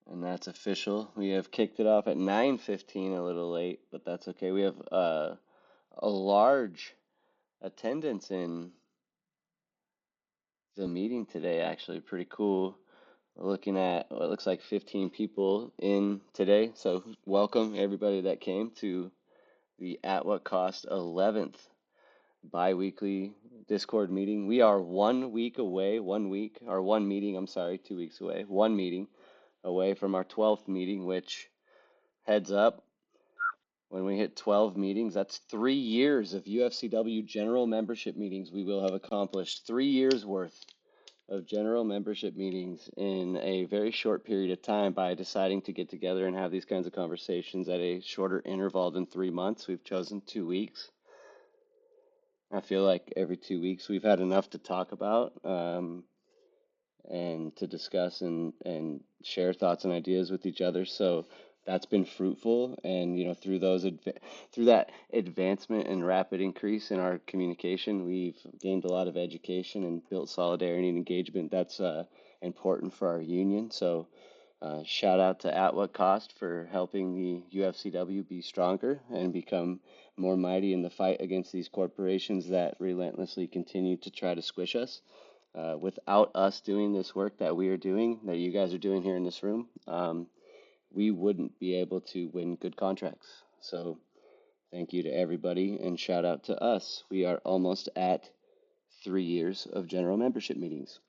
And that's official. We have kicked it off at 9:15, a little late, but that's okay. We have a large attendance in the meeting today, actually. Pretty cool. We're looking at what looks like 15 people in today. So, welcome everybody that came to the At What Cost 11th biweekly Discord meeting. We are 1 week away, 1 week, or one meeting, I'm sorry, 2 weeks away, one meeting away from our 12th meeting, which, heads up, when we hit 12 meetings, that's 3 years of UFCW general membership meetings we will have accomplished. 3 years worth of general membership meetings in a very short period of time by deciding to get together and have these kinds of conversations at a shorter interval than 3 months. We've chosen 2 weeks. I feel like every 2 weeks we've had enough to talk about and to discuss and share thoughts and ideas with each other. So that's been fruitful, and through through that advancement and rapid increase in our communication, we've gained a lot of education and built solidarity and engagement. That's important for our union. So shout out to At What Cost for helping the UFCW be stronger and become more mighty in the fight against these corporations that relentlessly continue to try to squish us. Without us doing this work that we are doing, that you guys are doing here in this room, we wouldn't be able to win good contracts. So thank you to everybody and shout out to us. We are almost at 3 years of general membership meetings.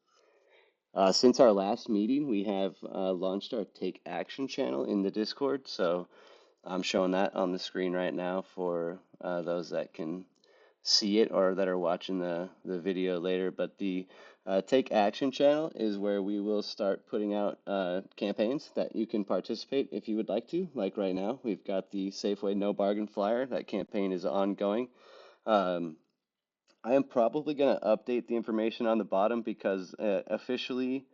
Since our last meeting, we have launched our Take Action channel in the Discord. So I'm showing that on the screen right now for those that can see it or that are watching the video later. But the Take Action channel is where we will start putting out campaigns that you can participate if you would like to. Like right now, we've got the Safeway No Bargain Flyer. That campaign is ongoing. Um, I am probably going to update the information on the bottom because officially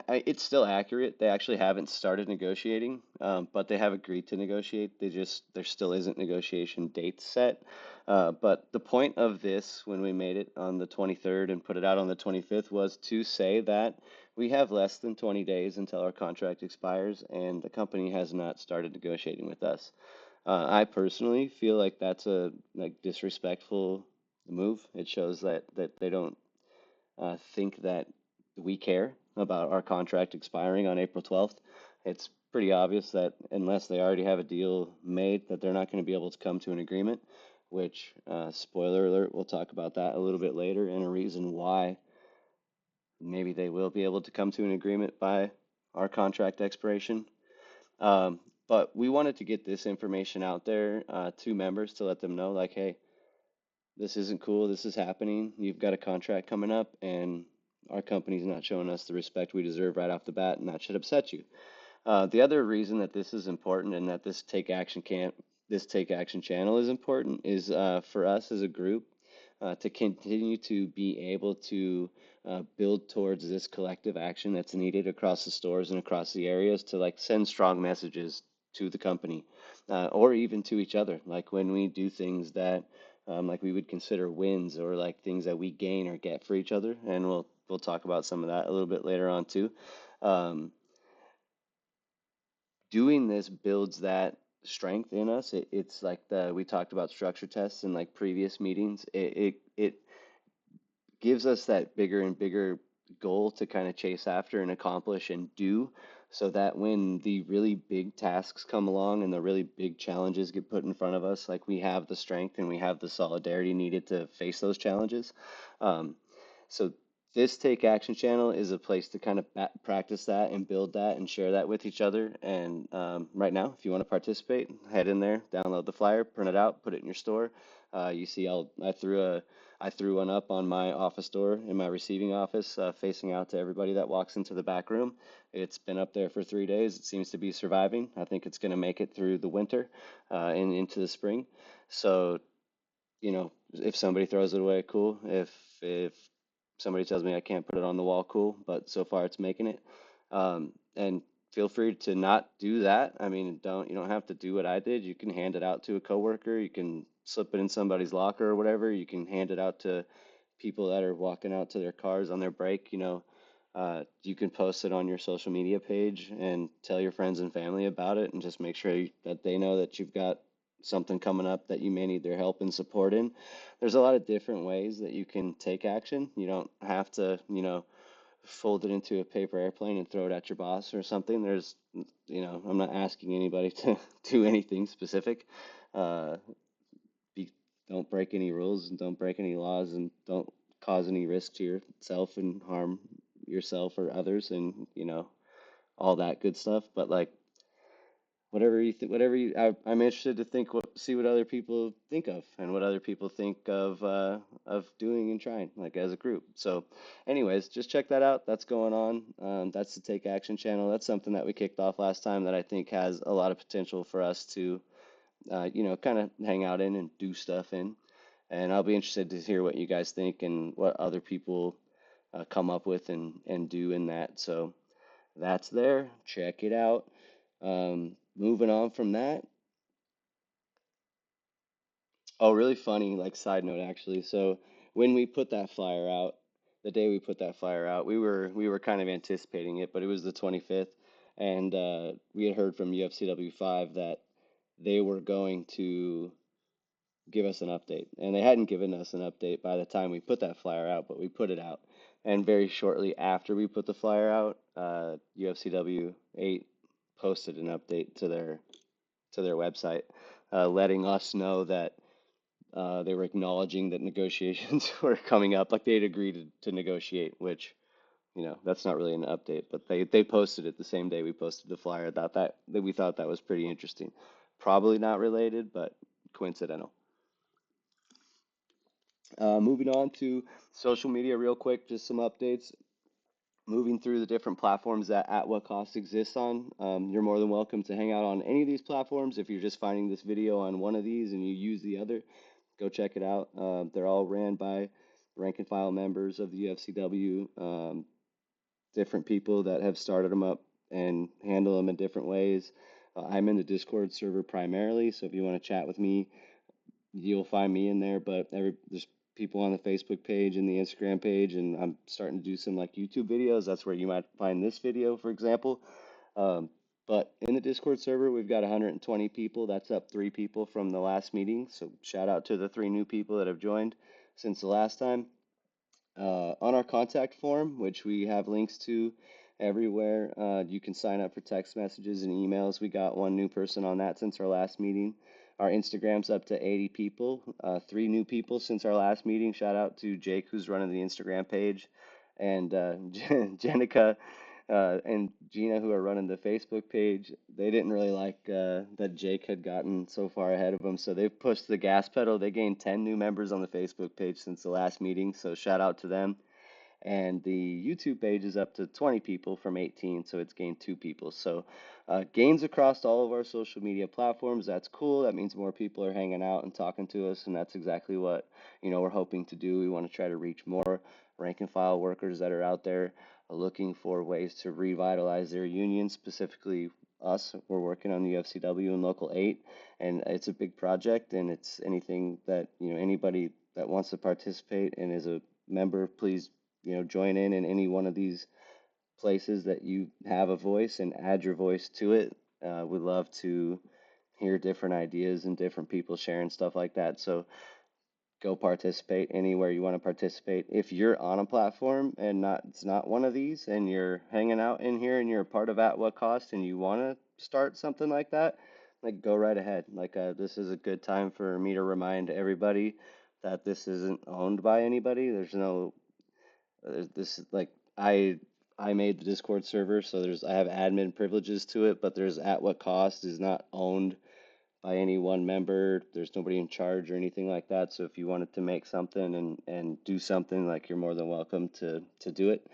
it's still accurate. They actually haven't started negotiating, but they have agreed to negotiate. There still isn't negotiation dates set. But the point of this, when we made it on the 23rd and put it out on the 25th, was to say that we have less than 20 days until our contract expires, and the company has not started negotiating with us. I personally feel like that's a disrespectful move. It shows that they don't think that we care about our contract expiring on April 12th. It's pretty obvious that unless they already have a deal made, that they're not going to be able to come to an agreement, which, spoiler alert, we'll talk about that a little bit later, and a reason why maybe they will be able to come to an agreement by our contract expiration. Um, but we wanted to get this information out there to members to let them know, like, hey, this isn't cool. This is happening. You've got a contract coming up, and our company's not showing us the respect we deserve right off the bat, and that should upset you. The other reason that this is important and that this Take Action channel is important is for us as a group to continue to be able to build towards this collective action that's needed across the stores and across the areas to send strong messages to the company or even to each other. Like when we do things that we would consider wins or things that we gain or get for each other, and we'll talk about some of that a little bit later on too. Um, Doing this builds that strength in us. It's like we talked about structure tests in previous meetings. It gives us that bigger and bigger goal to kind of chase after and accomplish and do, so that when the really big tasks come along and the really big challenges get put in front of us, we have the strength and we have the solidarity needed to face those challenges. Um, so this Take Action channel is a place to kind of practice that and build that and share that with each other. And right now, if you want to participate, head in there, download the flyer, print it out, put it in your store. You see, I threw one up on my office door in my receiving office, facing out to everybody that walks into the back room. It's been up there for 3 days. It seems to be surviving. I think it's going to make it through the winter and into the spring. So, if somebody throws it away, cool. If somebody tells me I can't put it on the wall, cool. But so far, it's making it. And feel free to not do that. I mean, you don't have to do what I did. You can hand it out to a coworker. You can slip it in somebody's locker or whatever. You can hand it out to people that are walking out to their cars on their break. You can post it on your social media page and tell your friends and family about it, and just make sure that they know that you've got something coming up that you may need their help and support in. There's a lot of different ways that you can take action. You don't have to, fold it into a paper airplane and throw it at your boss or something. I'm not asking anybody to do anything specific. Uh, be, don't break any rules and don't break any laws and don't cause any risk to yourself and harm yourself or others and all that good stuff. But like I'm interested to see what other people think of and what other people think of doing and trying like as a group. So, anyways, just check that out. That's going on. That's the Take Action channel. That's something that we kicked off last time that I think has a lot of potential for us to, kind of hang out in and do stuff in. And I'll be interested to hear what you guys think and what other people come up with and do in that. So that's there. Check it out. Moving on from that. Oh, really funny, like side note actually. So when we put that flyer out, the day we put that flyer out, we were kind of anticipating it, but it was the 25th, and we had heard from UFCW 5 that they were going to give us an update. And they hadn't given us an update by the time we put that flyer out, but we put it out. And very shortly after we put the flyer out, UFCW 8 posted an update to their website, letting us know that they were acknowledging that negotiations were coming up, like they'd agreed to negotiate, which, that's not really an update, but they posted it the same day we posted the flyer. That we thought that was pretty interesting. Probably not related, but coincidental. Moving on to social media real quick, just some updates. Moving through the different platforms that At What Cost exists on. You're more than welcome to hang out on any of these platforms. If you're just finding this video on one of these and you use the other, go check it out. They're all ran by rank and file members of the UFCW, different people that have started them up and handle them in different ways. I'm in the Discord server primarily, so if you want to chat with me, you'll find me in there, but there's people on the Facebook page and the Instagram page, and I'm starting to do some like YouTube videos. That's where you might find this video, for example. Um, but in the Discord server, we've got 120 people. That's up 3 people from the last meeting. So shout out to the 3 new people that have joined since the last time. On our contact form, which we have links to everywhere, you can sign up for text messages and emails. We got 1 new person on that since our last meeting. Our Instagram's up to 80 people, 3 new people since our last meeting. Shout out to Jake, who's running the Instagram page, and Jenica and Gina, who are running the Facebook page. They didn't really like that Jake had gotten so far ahead of them, so they've pushed the gas pedal. They gained 10 new members on the Facebook page since the last meeting, so shout out to them. And the YouTube page is up to 20 people from 18, so it's gained 2 people. So gains across all of our social media platforms. That's cool. That means more people are hanging out and talking to us, and that's exactly what we're hoping to do. We want to try to reach more rank and file workers that are out there looking for ways to revitalize their union, specifically us. We're working on the UFCW and Local 8, and it's a big project, and it's anything that, anybody that wants to participate and is a member, please, join in any one of these places that you have a voice and add your voice to it. We'd love to hear different ideas and different people sharing stuff like that. So go participate anywhere you want to participate. If you're on a platform and it's not one of these and you're hanging out in here and you're a part of At What Cost and you want to start something like that, like go right ahead. Like this is a good time for me to remind everybody that this isn't owned by anybody. There's no this like I made the Discord server, so I have admin privileges to it, but there's At What Cost is not owned by any one member. There's nobody in charge or anything like that. So if you wanted to make something and do something, like you're more than welcome to do it.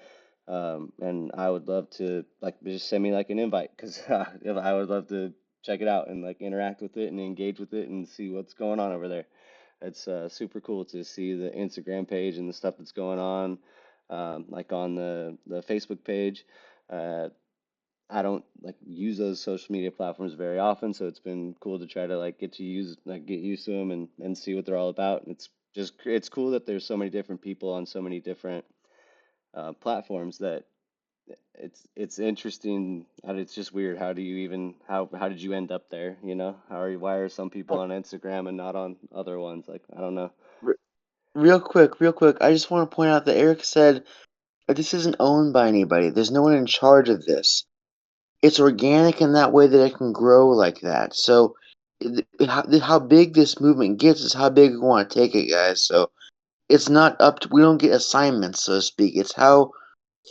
And I would love to like just send me like an invite because I would love to check it out and like interact with it and engage with it and see what's going on over there. It's super cool to see the Instagram page and the stuff that's going on, like on the Facebook page. Uh, I don't like use those social media platforms very often, so it's been cool to try to like get used to them and see what they're all about. It's cool that there's so many different people on so many different platforms that it's interesting. It's just weird. How do you even how did you end up there? Why are some people Oh, on Instagram and not on other ones? Like, I don't know. re- real quick, I just want to point out that Eric said that this isn't owned by anybody. There's no one in charge of this. It's organic in that way that it can grow like that. So, how big this movement gets is how big we want to take it, guys. So, it's not up to, we don't get assignments, so to speak. It's how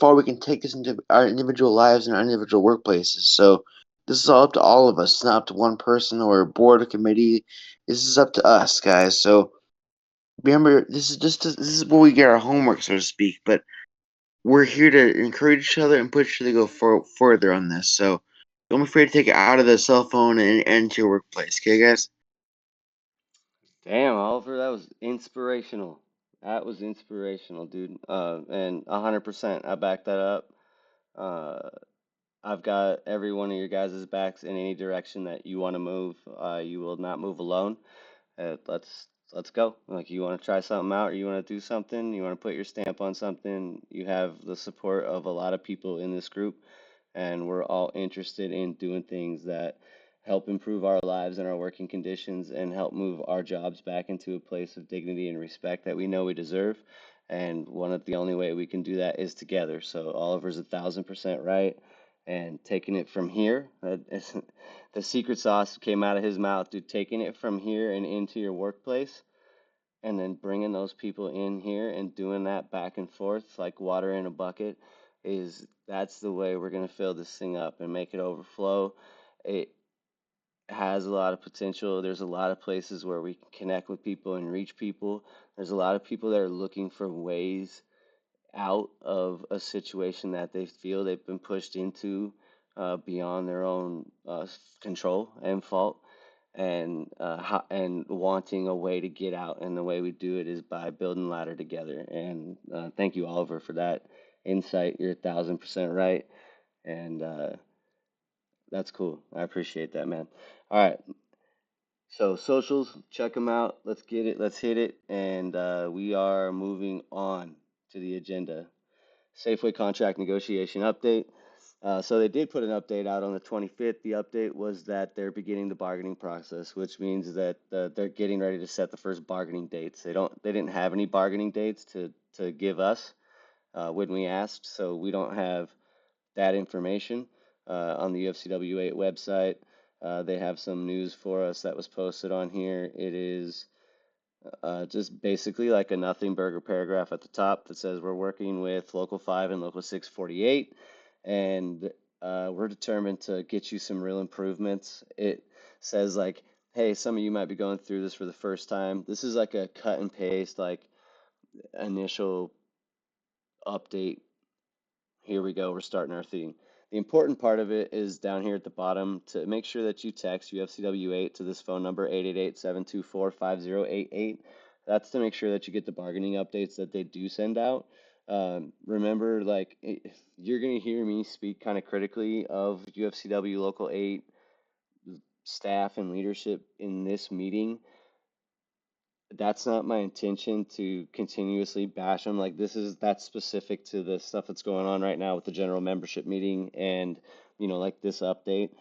far we can take this into our individual lives and our individual workplaces. So, this is all up to all of us. It's not up to one person or a board or committee. This is up to us, guys. So, remember, this is where we get our homework, so to speak. But we're here to encourage each other and push each other to go further on this. So don't be afraid to take it out of the cell phone and into your workplace. Okay, guys? Damn, Oliver, that was inspirational. That was inspirational, dude. And 100%, I back that up. Uh, I've got every one of your guys' backs in any direction that you want to move. You will not move alone. Let's go. Like, you want to try something out, or you want to do something, you want to put your stamp on something. You have the support of a lot of people in this group, and we're all interested in doing things that help improve our lives and our working conditions and help move our jobs back into a place of dignity and respect that we know we deserve. And one of the only way we can do that is together. So Oliver's 1,000% right. And taking it from here, the secret sauce came out of his mouth, dude. Taking it from here and into your workplace, and then bringing those people in here and doing that back and forth like water in a bucket, is that's the way we're going to fill this thing up and make it overflow. It has a lot of potential. There's a lot of places where we can connect with people and reach people. There's a lot of people that are looking for ways out of a situation that they feel they've been pushed into, beyond their own control and fault, and wanting a way to get out. And the way we do it is by building a ladder together. And thank you, Oliver, for that insight. You're 1,000% right, and that's cool. I appreciate that, man. All right, so socials, check them out. Let's get it. Let's hit it, and we are moving on to the agenda. Safeway contract negotiation update. So they did put an update out on the 25th. The update was that they're beginning the bargaining process, which means that they're getting ready to set the first bargaining dates. They didn't have any bargaining dates to give us when we asked, so we don't have that information on the UFCW 8 website. They have some news for us that was posted on here. It is just basically like a nothing burger paragraph at the top that says we're working with Local 5 and Local 648, and we're determined to get you some real improvements. It says, like, hey, some of you might be going through this for the first time. This is like a cut and paste, like, initial update. Here we go, we're starting our thing. The important part of it is down here at the bottom, to make sure that you text UFCW 8 to this phone number, 888-724-5088. That's to make sure that you get the bargaining updates that they do send out. Remember, like, you're going to hear me speak kind of critically of UFCW Local 8 staff and leadership in this meeting. That's not my intention to continuously bash them. Like, that's specific to the stuff that's going on right now with the general membership meeting and, like, this update.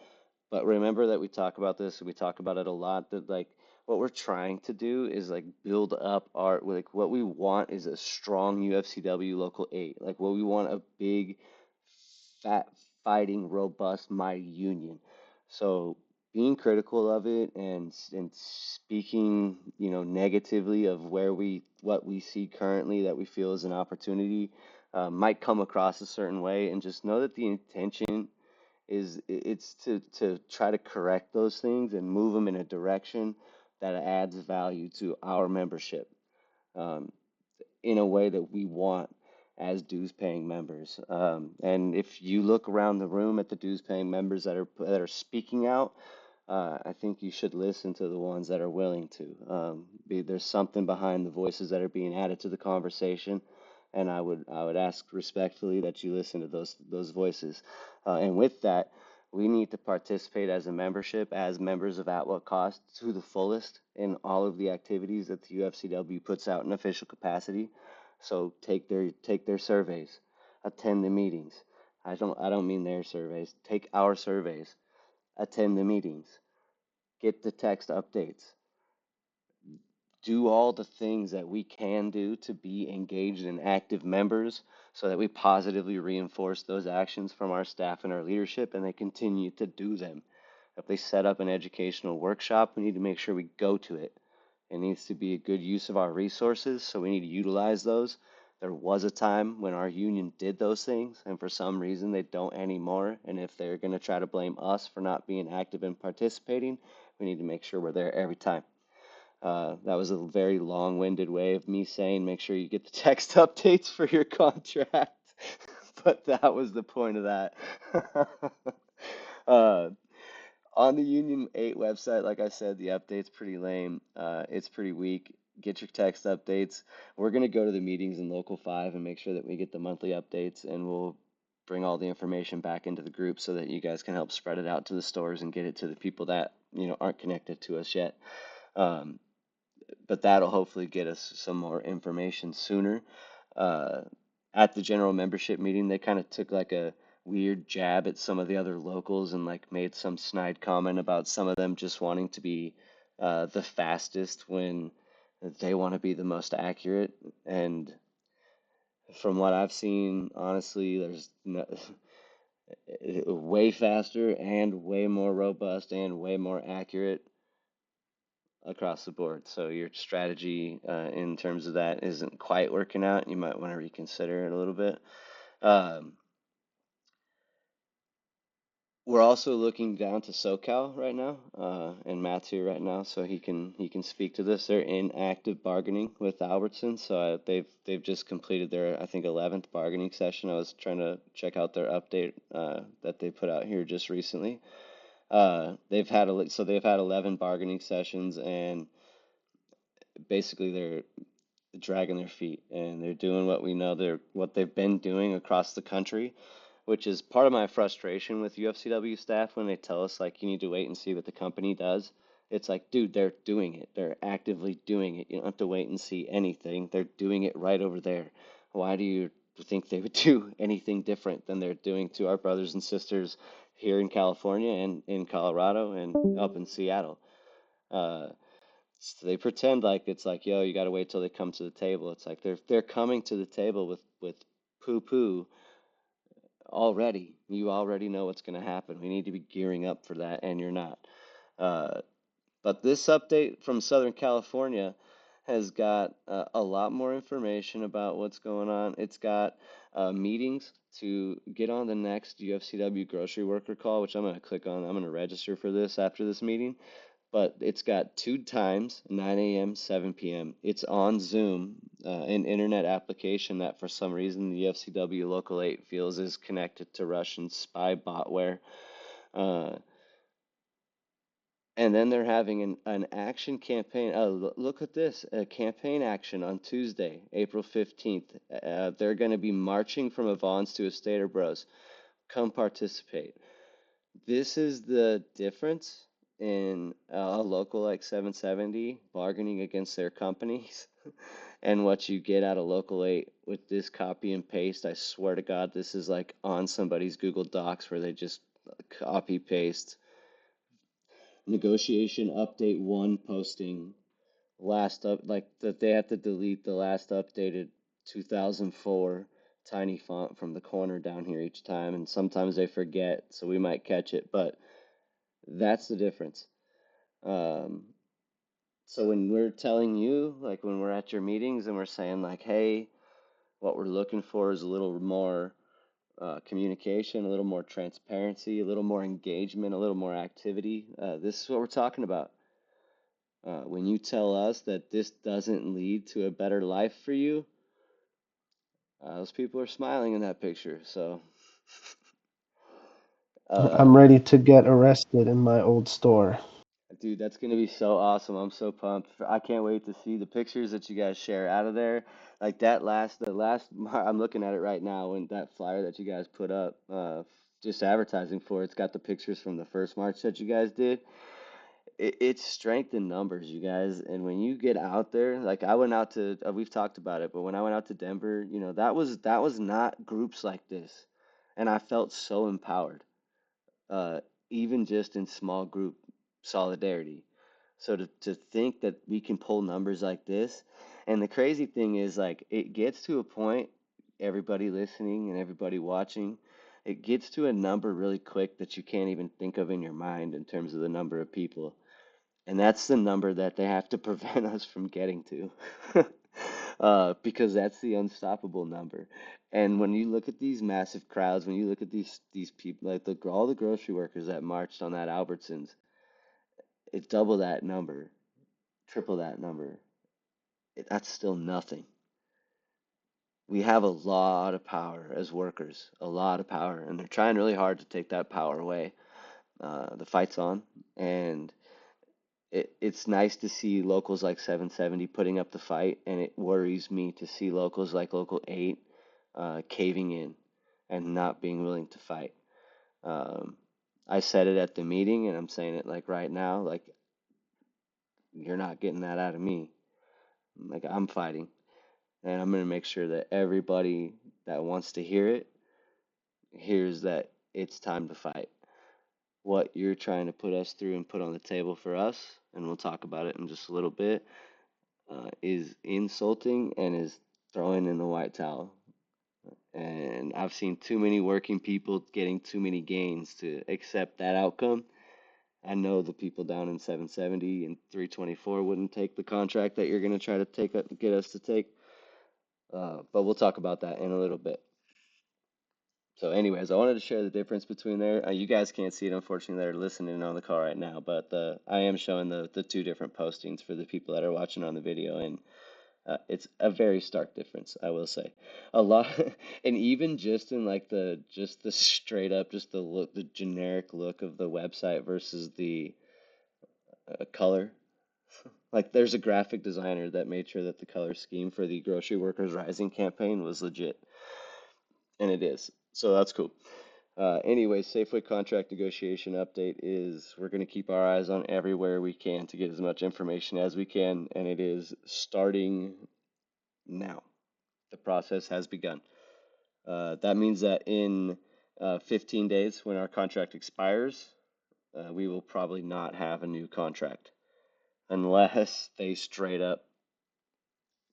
But remember that we talk about this, we talk about it a lot, that, like, what we're trying to do is, like, build up like, what we want is a strong UFCW Local 8. Like, what we want, a big, fat, fighting, robust, mighty union. So being critical of it and speaking, negatively of what we see currently that we feel is an opportunity, might come across a certain way, and just know that the intention it's to try to correct those things and move them in a direction that adds value to our membership, um, in a way that we want as dues paying members. And if you look around the room at the dues paying members that are speaking out, I think you should listen to the ones that are willing to. There's something behind the voices that are being added to the conversation, and I would ask respectfully that you listen to those voices. And with that, we need to participate as a membership, as members of At What Cost, to the fullest in all of the activities that the UFCW puts out in official capacity. So take their surveys, attend the meetings, I don't mean their surveys. Take our surveys, attend the meetings, get the text updates, do all the things that we can do to be engaged and active members so that we positively reinforce those actions from our staff and our leadership and they continue to do them. If they set up an educational workshop, we need to make sure we go to it. It needs to be a good use of our resources, so we need to utilize those. There was a time when our union did those things, and for some reason they don't anymore. And if they're going to try to blame us for not being active and participating, we need to make sure we're there every time. That was a very long-winded way of me saying make sure you get the text updates for your contract, but that was the point of that. Uh, on the Union 8 website, like I said, the update's pretty lame. It's pretty weak. Get your text updates. We're going to go to the meetings in Local 5 and make sure that we get the monthly updates, and we'll bring all the information back into the group so that you guys can help spread it out to the stores and get it to the people that, aren't connected to us yet. Um, but that'll hopefully get us some more information sooner. Uh, at the general membership meeting, they kind of took like a weird jab at some of the other locals and like made some snide comment about some of them just wanting to be the fastest when they want to be the most accurate. And from what I've seen, honestly, there's no, way faster and way more robust and way more accurate across the board. So your strategy in terms of that isn't quite working out. You might want to reconsider it a little bit. Um, we're also looking down to SoCal right now, and Matt's here right now, so he can speak to this. They're in active bargaining with Albertsons, so they've just completed their I think 11th bargaining session. I was trying to check out their update that they put out here just recently. They've had 11 bargaining sessions, and basically they're dragging their feet and they're doing what they've been doing across the country, which is part of my frustration with UFCW staff when they tell us like you need to wait and see what the company does. It's like, dude, they're doing it. They're actively doing it. You don't have to wait and see anything. They're doing it right over there. Why do you think they would do anything different than they're doing to our brothers and sisters here in California and in Colorado and up in Seattle? Uh, so they pretend like it's like, yo, you got to wait till they come to the table. It's like they're coming to the table with poo poo already. You already know what's going to happen. We need to be gearing up for that, and you're not. Uh, but this update from Southern California has got a lot more information about what's going on. It's got meetings to get on the next UFCW grocery worker call, which I'm going to click on. I'm going to register for this after this meeting, but it's got two times, 9 a.m., 7 p.m. It's on Zoom, an internet application that for some reason the UFCW Local 8 feels is connected to Russian spy botware. Uh, and then they're having an action campaign. Look at this, a campaign action on Tuesday, April 15th. They're going to be marching from Avons to Estater Bros. Come participate. This is the difference in a local like 770 bargaining against their companies and what you get out of local 8 with this copy and paste. I swear to God, this is like on somebody's Google Docs where they just copy paste negotiation update 1 posting last up like that they have to delete the last updated 2004 tiny font from the corner down here each time, and sometimes they forget, so we might catch it, but that's the difference. Um, so when we're telling you, like when we're at your meetings and we're saying like, hey, what we're looking for is a little more communication, a little more transparency, a little more engagement, a little more activity. This is what we're talking about. When you tell us that this doesn't lead to a better life for you, those people are smiling in that picture. So, uh, I'm ready to get arrested in my old store. dude, that's gonna be so awesome. I'm so pumped. I can't wait to see the pictures that you guys share out of there. Like I'm looking at it right now, and that flyer that you guys put up, just advertising for it's got the pictures from the first march that you guys did. It's strength in numbers, you guys. And when you get out there, like I went out to, we've talked about it, but when I went out to Denver, that was not groups like this. And I felt so empowered, uh, even just in small group solidarity. So to think that we can pull numbers like this, and the crazy thing is like it gets to a point, everybody listening and everybody watching, it gets to a number really quick that you can't even think of in your mind in terms of the number of people. And that's the number that they have to prevent us from getting to. Because that's the unstoppable number. And when you look at these massive crowds, when you look at these people, like all the grocery workers that marched on that Albertsons, it's double that number, triple that number. That's still nothing. We have a lot of power as workers, a lot of power, and they're trying really hard to take that power away. The fight's on, and it's nice to see locals like 770 putting up the fight, and it worries me to see locals like Local 8 caving in and not being willing to fight. Um, I said it at the meeting, and I'm saying it like right now, like you're not getting that out of me. Like I'm fighting, and I'm gonna make sure that everybody that wants to hear it hears that it's time to fight. What you're trying to put us through and put on the table for us, and we'll talk about it in just a little bit, is insulting and is throwing in the white towel. And I've seen too many working people getting too many gains to accept that outcome. I know the people down in 770 and 324 wouldn't take the contract that you're going to try to get us to take. But we'll talk about that in a little bit. So, anyways, I wanted to share the difference between there. You guys can't see it, unfortunately. They're listening on the call right now, but I am showing the two different postings for the people that are watching on the video, and it's a very stark difference, I will say. A lot, and even just in like the straight up, just the look, the generic look of the website versus the color. Like, there's a graphic designer that made sure that the color scheme for the Grocery Workers Rising campaign was legit, and it is. So that's cool. Anyway, Safeway contract negotiation update is we're going to keep our eyes on everywhere we can to get as much information as we can, and it is starting now. The process has begun. That means that in 15 days, when our contract expires, we will probably not have a new contract unless they straight up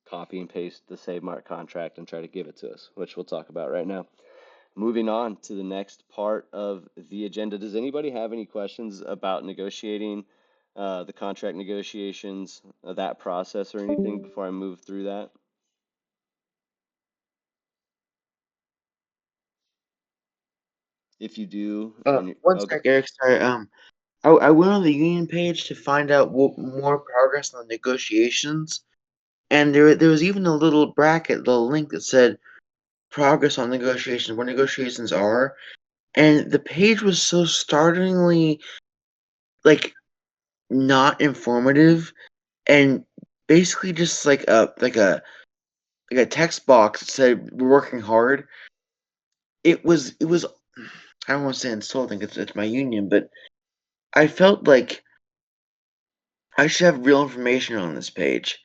copy and paste the Save Mart contract and try to give it to us, which we'll talk about right now. Moving on to the next part of the agenda. Does anybody have any questions about negotiating the contract negotiations, that process, or anything before I move through that? If you do, and you, One okay, sec, Eric. Sorry. I went on the union page to find out more progress on the negotiations, and there was even a little bracket, the link that said progress on negotiations, where negotiations are, and the page was so startlingly like not informative and basically just like a text box that said we're working hard. It was I don't want to say insulting. It's my union, but I felt like I should have real information on this page.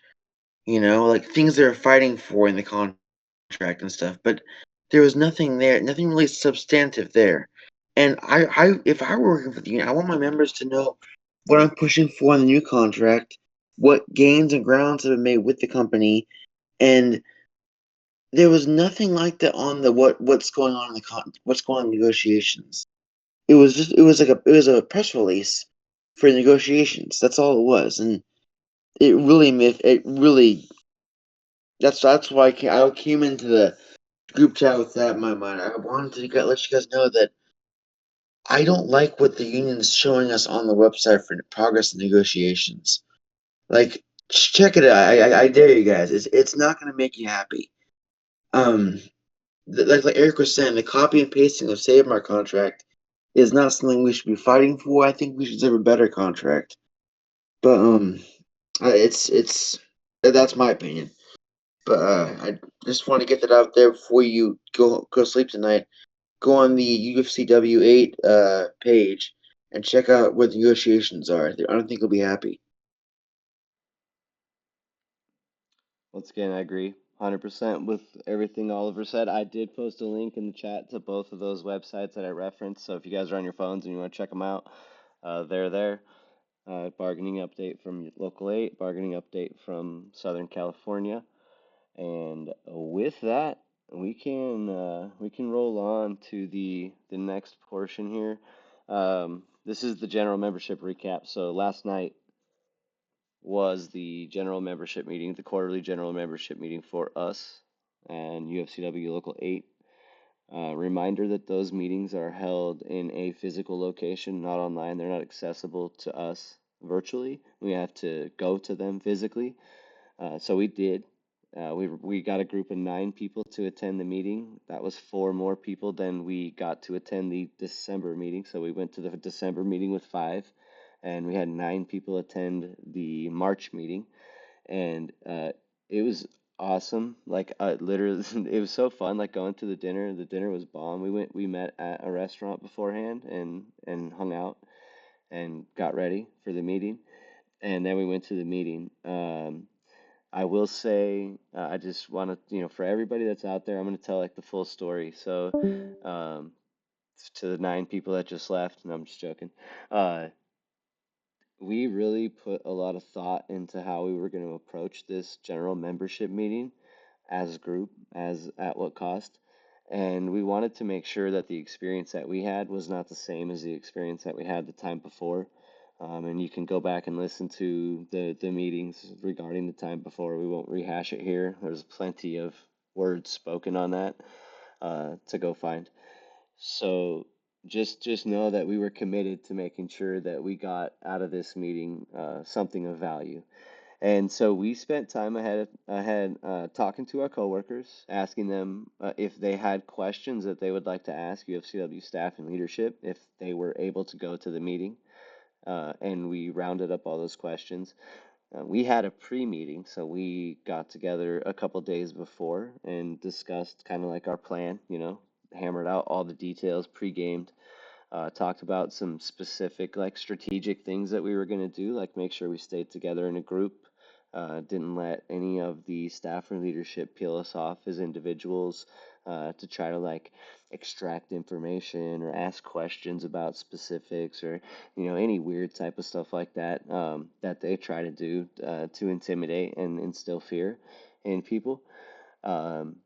Like things they're fighting for in the contract and stuff. But there was nothing there, nothing really substantive there. And if I were working for the union, I want my members to know what I'm pushing for in the new contract, what gains and grounds have been made with the company, and there was nothing like that on the what's going on in what's going on in negotiations. It was a press release for negotiations. That's all it was, and it really that's why I came into the group chat with that in my mind. I wanted to let you guys know that I don't like what the union's showing us on the website for progress in negotiations. Like, check it out. I dare you guys. It's not going to make you happy. Um, like Eric was saying, the copy and pasting of Save Mart contract is not something we should be fighting for. I think we should have a better contract. But it's that's my opinion. But I just want to get that out there before you go sleep tonight. Go on the UFCW 8 page and check out what the negotiations are. I don't think you'll be happy. once again, I agree 100% with everything Oliver said. I did post a link in the chat to both of those websites that I referenced. So if you guys are on your phones and you want to check them out, they're there. Bargaining update from Local 8, bargaining update from Southern California. And with that, we can roll on to the next portion here. This is the general membership recap. So last night was the general membership meeting, the quarterly general membership meeting for us and UFCW Local 8. Reminder that those meetings are held in a physical location, not online. They're not accessible to us virtually. We have to go to them physically. So we did. We got a group of 9 people to attend the meeting. That was 4 more people than we got to attend the December meeting. So we went to the December meeting with 5, and we had 9 people attend the March meeting, and it was awesome. Like literally, it was so fun. Like going to the dinner. The dinner was bomb. We met at a restaurant beforehand and hung out and got ready for the meeting, and then we went to the meeting. I will say, I just want to, for everybody that's out there, I'm going to tell like the full story. So, um, to the 9 people that just left, and I'm just joking. Uh, we really put a lot of thought into how we were going to approach this general membership meeting as a group, as at what cost. And we wanted to make sure that the experience that we had was not the same as the experience that we had the time before. And you can go back and listen to the meetings regarding the time before. We won't rehash it here. There's plenty of words spoken on that to go find. So just know that we were committed to making sure that we got out of this meeting something of value. And so we spent time ahead talking to our coworkers, asking them if they had questions that they would like to ask UFCW staff and leadership if they were able to go to the meeting. And we rounded up all those questions. We had a pre-meeting, so we got together a couple days before and discussed kind of like our plan, hammered out all the details, pre-gamed, talked about some specific, like strategic things that we were going to do, like make sure we stayed together in a group, didn't let any of the staff or leadership peel us off as individuals, to try to like extract information or ask questions about specifics or, any weird type of stuff like that, that they try to do, to intimidate and instill fear in people. Um,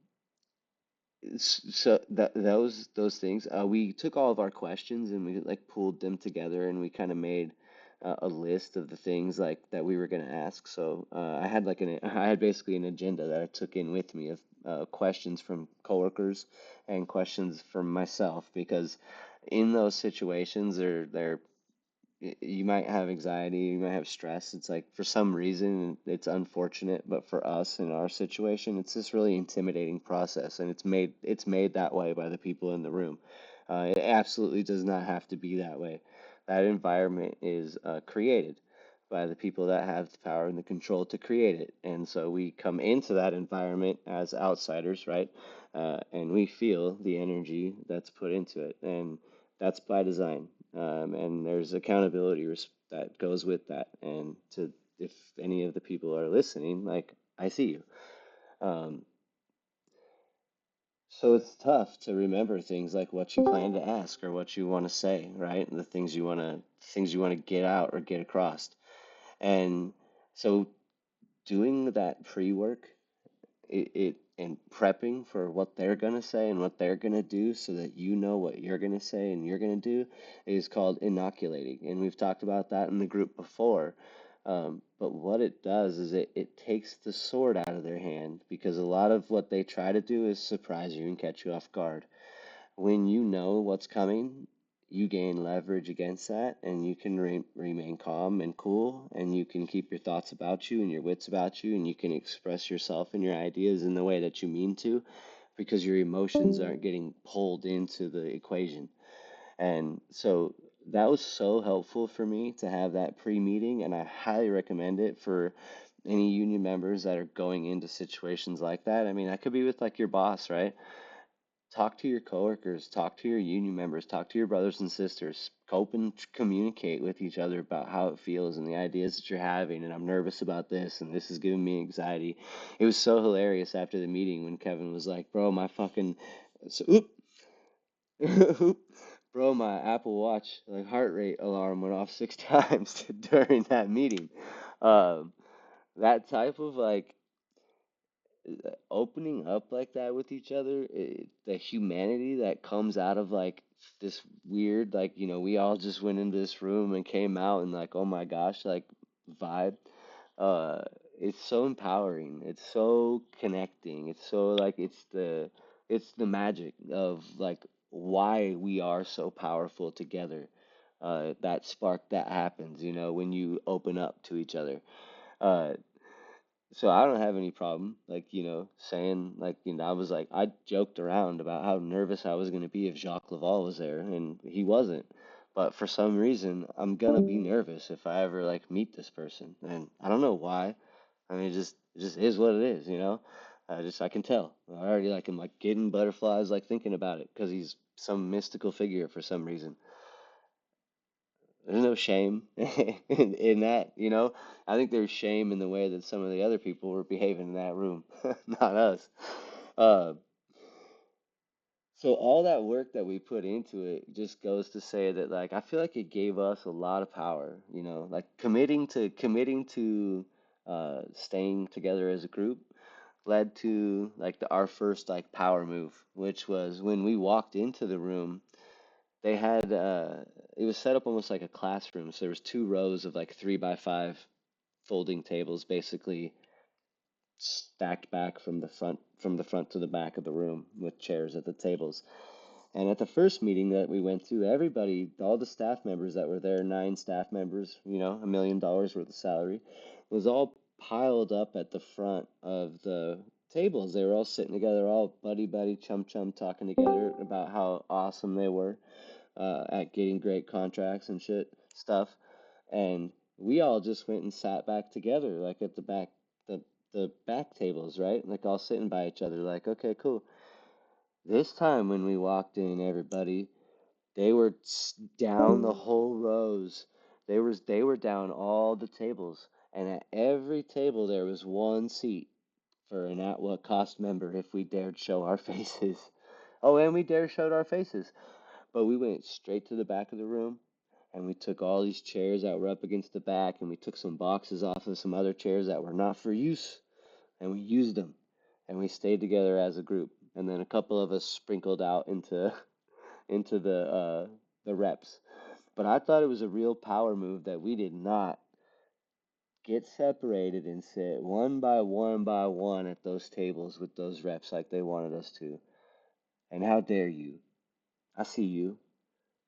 so that those things, we took all of our questions and we like pooled them together and we kind of made a list of the things like that we were going to ask. So I had basically an agenda that I took in with me of questions from coworkers and questions from myself, because in those situations they're you might have anxiety, you might have stress. It's like for some reason it's unfortunate, but for us in our situation, it's this really intimidating process, and it's made that way by the people in the room. It absolutely does not have to be that way. That environment is created by the people that have the power and the control to create it, and so we come into that environment as outsiders, right? And we feel the energy that's put into it, and that's by design. And there's accountability that goes with that. And to if any of the people are listening, like I see you. Um, so it's tough to remember things like what you plan to ask or what you want to say, right? And the things you want to get out or get across. And so doing that pre-work, it and prepping for what they're gonna say and what they're gonna do so that you know what you're gonna say and you're gonna do is called inoculating. And we've talked about that in the group before. But what it does is it takes the sword out of their hand, because a lot of what they try to do is surprise you and catch you off guard. When you know what's coming, you gain leverage against that, and you can remain calm and cool, and you can keep your thoughts about you and your wits about you, and you can express yourself and your ideas in the way that you mean to, because your emotions aren't getting pulled into the equation. And so that was so helpful for me to have that pre-meeting, and I highly recommend it for any union members that are going into situations like that. I mean, that could be with like your boss, right? Talk to your coworkers, talk to your union members, talk to your brothers and sisters, open communicate with each other about how it feels and the ideas that you're having. And I'm nervous about this, and this is giving me anxiety. It was so hilarious after the meeting when Kevin was like, "Bro, my fucking, so, oop, oop, bro, my Apple Watch like heart rate alarm went off 6 times during that meeting." Um, that type of like opening up like that with each other, the humanity that comes out of like this weird, like, we all just went into this room and came out and like, oh my gosh, like vibe. Uh, it's so empowering. It's so connecting. It's so like it's the magic of like why we are so powerful together. That spark that happens, when you open up to each other. Uh, so I don't have any problem, like, saying, like, I was like, I joked around about how nervous I was going to be if Jacques Laval was there, and he wasn't. But for some reason, I'm gonna be nervous if I ever like meet this person, and I don't know why. I mean, it just is what it is, I can tell. I already like am like getting butterflies like thinking about it because he's some mystical figure for some reason. There's no shame in that, I think there's shame in the way that some of the other people were behaving in that room, not us. Uh, so all that work that we put into it just goes to say that like I feel like it gave us a lot of power, like committing to staying together as a group led to like our first like power move, which was when we walked into the room. They had it was set up almost like a classroom. So there was 2 rows of like 3 by 5 folding tables, basically stacked back from the front to the back of the room with chairs at the tables. And at the first meeting that we went to, everybody, all the staff members that were there, 9 staff members, $1 million worth of salary, was all piled up at the front of the tables. They were all sitting together, all buddy buddy, chum chum, talking together about how awesome they were at getting great contracts and shit stuff. And we all just went and sat back together, like at the back tables, right? Like all sitting by each other, like, okay, cool. This time when we walked in, everybody, they were down the whole rows. They were down all the tables, and at every table there was one seat for an at what cost member if we dared show our faces. Oh, and we dared show our faces. But we went straight to the back of the room and we took all these chairs that were up against the back and we took some boxes off of some other chairs that were not for use and we used them and we stayed together as a group. And then a couple of us sprinkled out into into the reps. But I thought it was a real power move that we did not get separated and sit one by one at those tables with those reps like they wanted us to. And how dare you? I see you.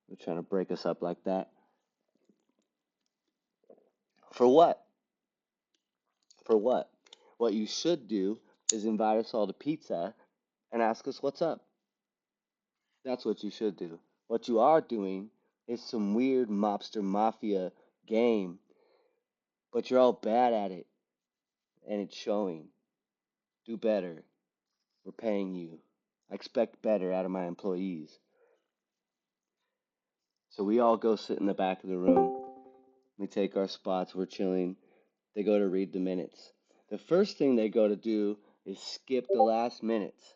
You're trying to break us up like that. For what? For what? What you should do is invite us all to pizza and ask us what's up. That's what you should do. What you are doing is some weird mobster mafia game, but you're all bad at it and it's showing. Do better. We're paying you. I expect better out of my employees. So we all go sit in the back of the room. We take our spots. We're chilling. They go to read the minutes. The first thing they go to do is skip the last minutes.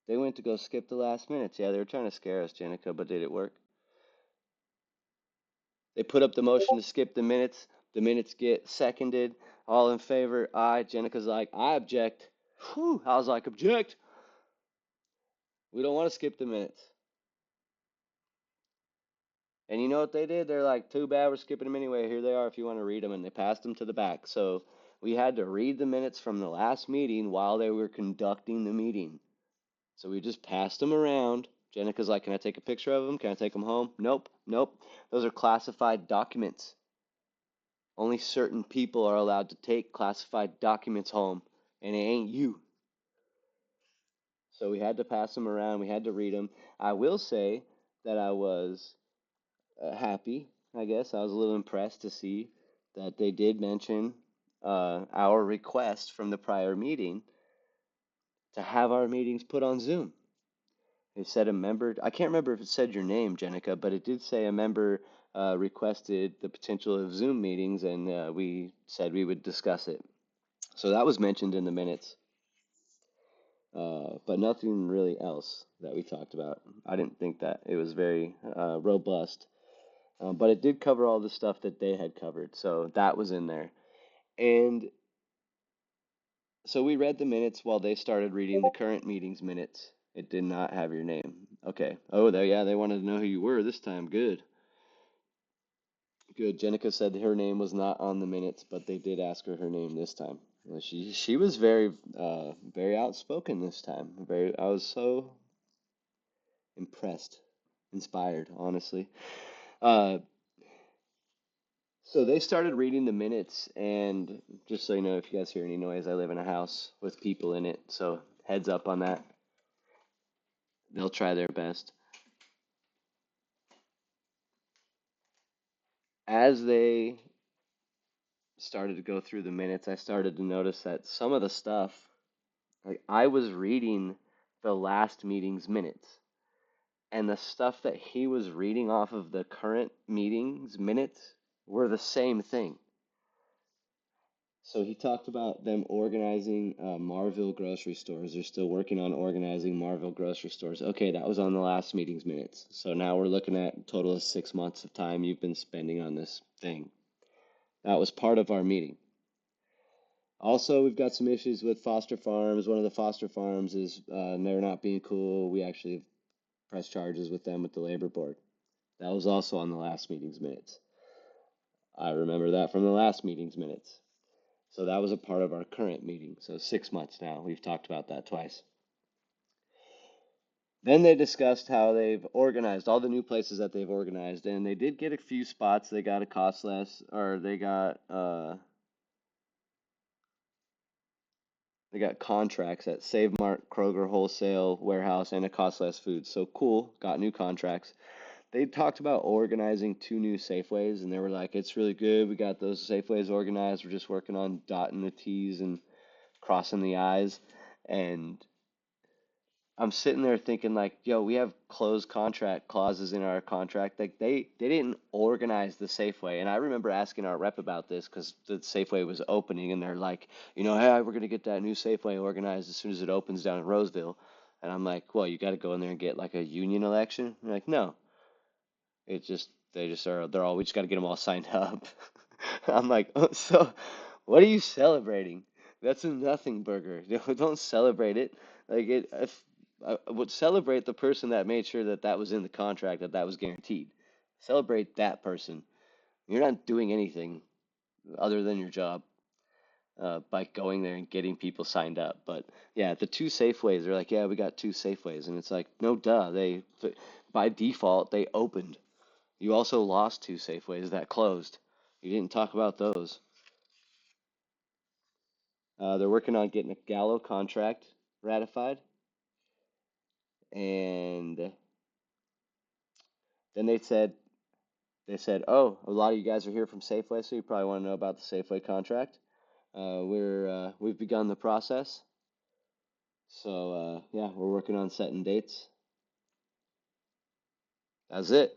They went to go skip the last minutes. Yeah, they were trying to scare us, Jenica, but did it work? They put up the motion to skip the minutes. The minutes get seconded. All in favor? Aye. Jenica's like, I object. Whew. I was like, object. We don't want to skip the minutes. And you know what they did? They're like, too bad, we're skipping them anyway. Here they are if you want to read them. And they passed them to the back. So we had to read the minutes from the last meeting while they were conducting the meeting. So we just passed them around. Jenica's like, can I take a picture of them? Can I take them home? Nope, nope. Those are classified documents. Only certain people are allowed to take classified documents home, and it ain't you. So we had to pass them around. We had to read them. I will say that I was happy, I guess. I was a little impressed to see that they did mention our request from the prior meeting to have our meetings put on Zoom. It said a member, I can't remember if it said your name, Jenica, but it did say a member requested the potential of Zoom meetings, and we said we would discuss it. So that was mentioned in the minutes, but nothing really else that we talked about. I didn't think that it was very robust, but it did cover all the stuff that they had covered, so that was in there. And so we read the minutes while they started reading the current meeting's minutes. It did not have your name. Okay. Oh, yeah, they wanted to know who you were this time. Good. Good. Jenica said her name was not on the minutes, but they did ask her name this time. Well, she was very outspoken this time. I was so impressed, inspired, honestly. Uh, so they started reading the minutes, and just so you know, if you guys hear any noise, I live in a house with people in it, so heads up on that. They'll try their best. As they started to go through the minutes, I started to notice that some of the stuff, like I was reading the last meeting's minutes, and the stuff that he was reading off of the current meeting's minutes were the same thing. So he talked about them organizing Marville grocery stores. They're still working on organizing Marville grocery stores. Okay, that was on the last meeting's minutes. So now we're looking at a total of 6 months of time you've been spending on this thing. That was part of our meeting. Also, we've got some issues with foster farms. One of the foster farms is they're not being cool. We actually have pressed charges with them with the labor board. That was also on the last meeting's minutes. I remember that from the last meeting's minutes. So that was a part of our current meeting. So 6 months now. We've talked about that twice. Then they discussed how they've organized all the new places that they've organized, and they did get a few spots. They got a cost less, or they got contracts at Save Mart, Kroger, Wholesale, Warehouse, and a Cost Less Foods. So cool, got new contracts. They talked about organizing 2 new Safeways, and they were like, it's really good. We got those Safeways organized. We're just working on dotting the T's and crossing the I's. And I'm sitting there thinking like, yo, we have closed contract clauses in our contract. Like they didn't organize the Safeway. And I remember asking our rep about this because the Safeway was opening and they're like, hey, we're gonna get that new Safeway organized as soon as it opens down in Roseville. And I'm like, well, you got to go in there and get like a union election. And they're like, no, they're all we just got to get them all signed up. I'm like, oh, so what are you celebrating? That's a nothing burger. Don't celebrate it. Like it, if I would celebrate the person that made sure that that was in the contract, that that was guaranteed. Celebrate that person. You're not doing anything other than your job by going there and getting people signed up. But yeah, the 2 Safeways, they're like, yeah, we got 2 Safeways, and it's like, no, duh. By default, they opened. You also lost 2 Safeways that closed. You didn't talk about those. They're working on getting a Gallo contract ratified, and then they said, oh, a lot of you guys are here from Safeway, so you probably want to know about the Safeway contract. We've begun the process, so yeah, we're working on setting dates. That's it.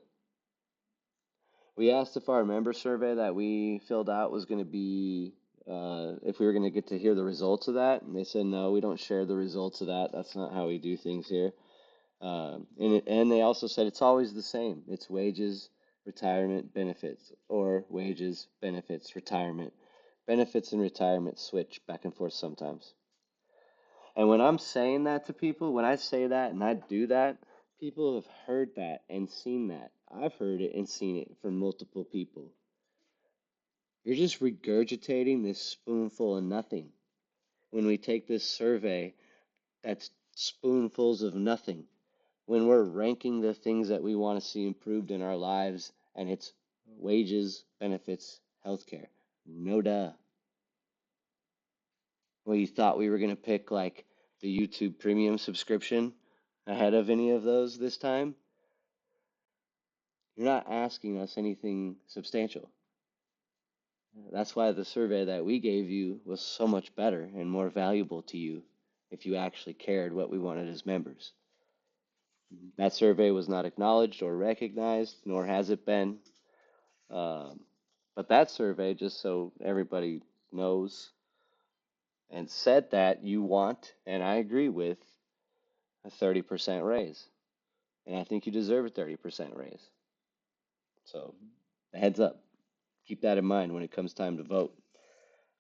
We asked if our member survey that we filled out was going to be if we were going to get to hear the results of that, and they said no, we don't share the results of that. That's not how we do things here. And they also said it's always the same. It's wages, retirement, benefits, or wages, benefits, retirement. Benefits and retirement switch back and forth sometimes. And when I'm saying that to people, when I say that and I do that, people have heard that and seen that. I've heard it and seen it from multiple people. You're just regurgitating this spoonful of nothing. When we take this survey, that's spoonfuls of nothing. When we're ranking the things that we want to see improved in our lives, and it's wages, benefits, healthcare. No duh. Well, you thought we were going to pick like the YouTube premium subscription ahead of any of those this time? You're not asking us anything substantial. That's why the survey that we gave you was so much better and more valuable to you if you actually cared what we wanted as members. That survey was not acknowledged or recognized, nor has it been. Um, but that survey, just so everybody knows, and said that you want, and I agree with, a 30% raise. And I think you deserve a 30% raise. So, heads up. Keep that in mind when it comes time to vote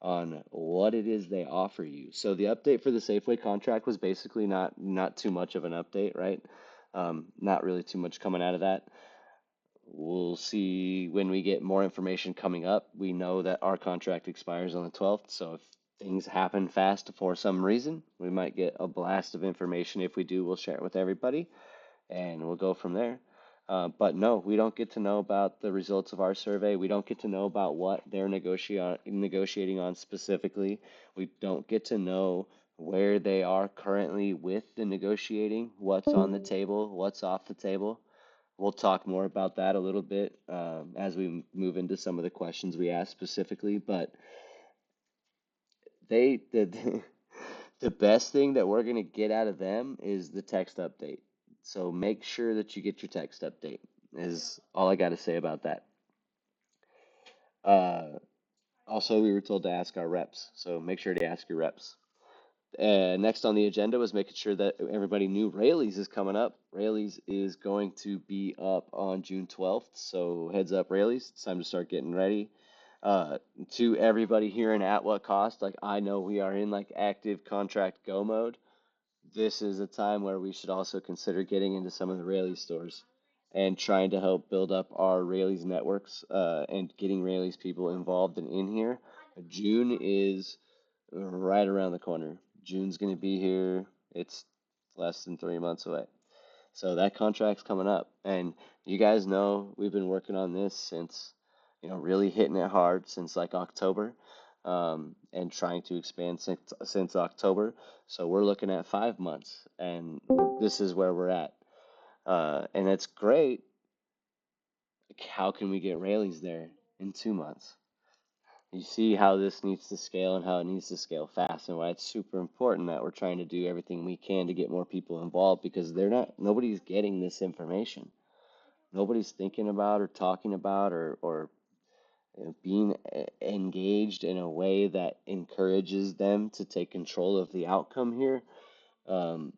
on what it is they offer you. So the update for the Safeway contract was basically not too much of an update, right? Not really too much coming out of that. We'll see when we get more information coming up. We know that our contract expires on the 12th, so if things happen fast for some reason, we might get a blast of information. If we do, we'll share it with everybody and we'll go from there. But no, we don't get to know about the results of our survey. We don't get to know about what they're negotiating on specifically. We don't get to know where they are currently with the negotiating, what's on the table, what's off the table. We'll talk more about that a little bit as we move into some of the questions we asked specifically. But the the best thing that we're gonna get out of them is the text update. So make sure that you get your text update, is all I got to say about that. Uh, Also, we were told to ask our reps, so make sure to ask your reps. Next on the agenda was making sure that everybody knew Raley's is coming up. Raley's is going to be up on June 12th, so heads up, Raley's. It's time to start getting ready. Uh, to everybody here in At What Cost, like I know we are in like active contract go mode. This is a time where we should also consider getting into some of the Raley stores and trying to help build up our Raley's networks and getting Raley's people involved and in here. June is right around the corner. June's going to be here. It's less than 3 months away. So that contract's coming up. And you guys know we've been working on this since, really hitting it hard since like October, and trying to expand since October. So we're looking at 5 months, and this is where we're at. And it's great. How can we get Rayleigh's there in 2 months? You see how this needs to scale and how it needs to scale fast, and why it's super important that we're trying to do everything we can to get more people involved, because nobody's getting this information. Nobody's thinking about or talking about or being engaged in a way that encourages them to take control of the outcome here. Um,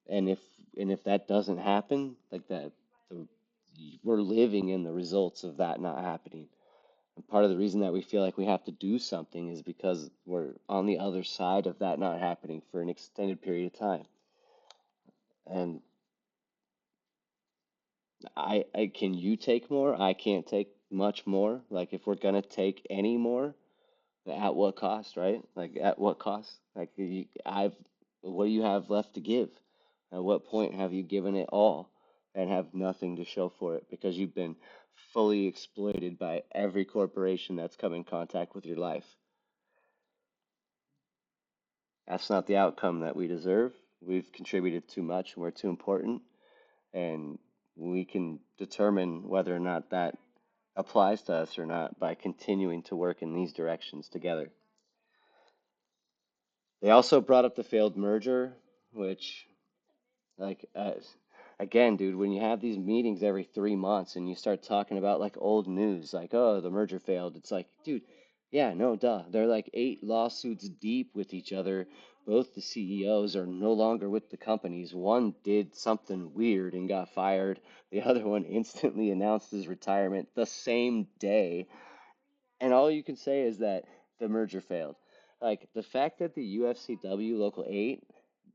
and if that doesn't happen, like that, the, we're living in the results of that not happening. And part of the reason that we feel like we have to do something is because we're on the other side of that not happening for an extended period of time. And I can you take more? I can't take much more. Like if we're gonna take any more, at what cost, right? Like at what cost? Like what do you have left to give? At what point have you given it all and have nothing to show for it because you've been fully exploited by every corporation that's come in contact with your life? That's not the outcome that we deserve. We've contributed too much and we're too important, and we can determine whether or not that applies to us or not by continuing to work in these directions together. They also brought up the failed merger, which, like, again, dude, when you have these meetings every 3 months and you start talking about like old news, like, oh, the merger failed, it's like, dude, yeah, no, duh. They're like 8 lawsuits deep with each other. Both the CEOs are no longer with the companies. One did something weird and got fired. The other one instantly announced his retirement the same day, and all you can say is that the merger failed. Like the fact that the UFCW Local 8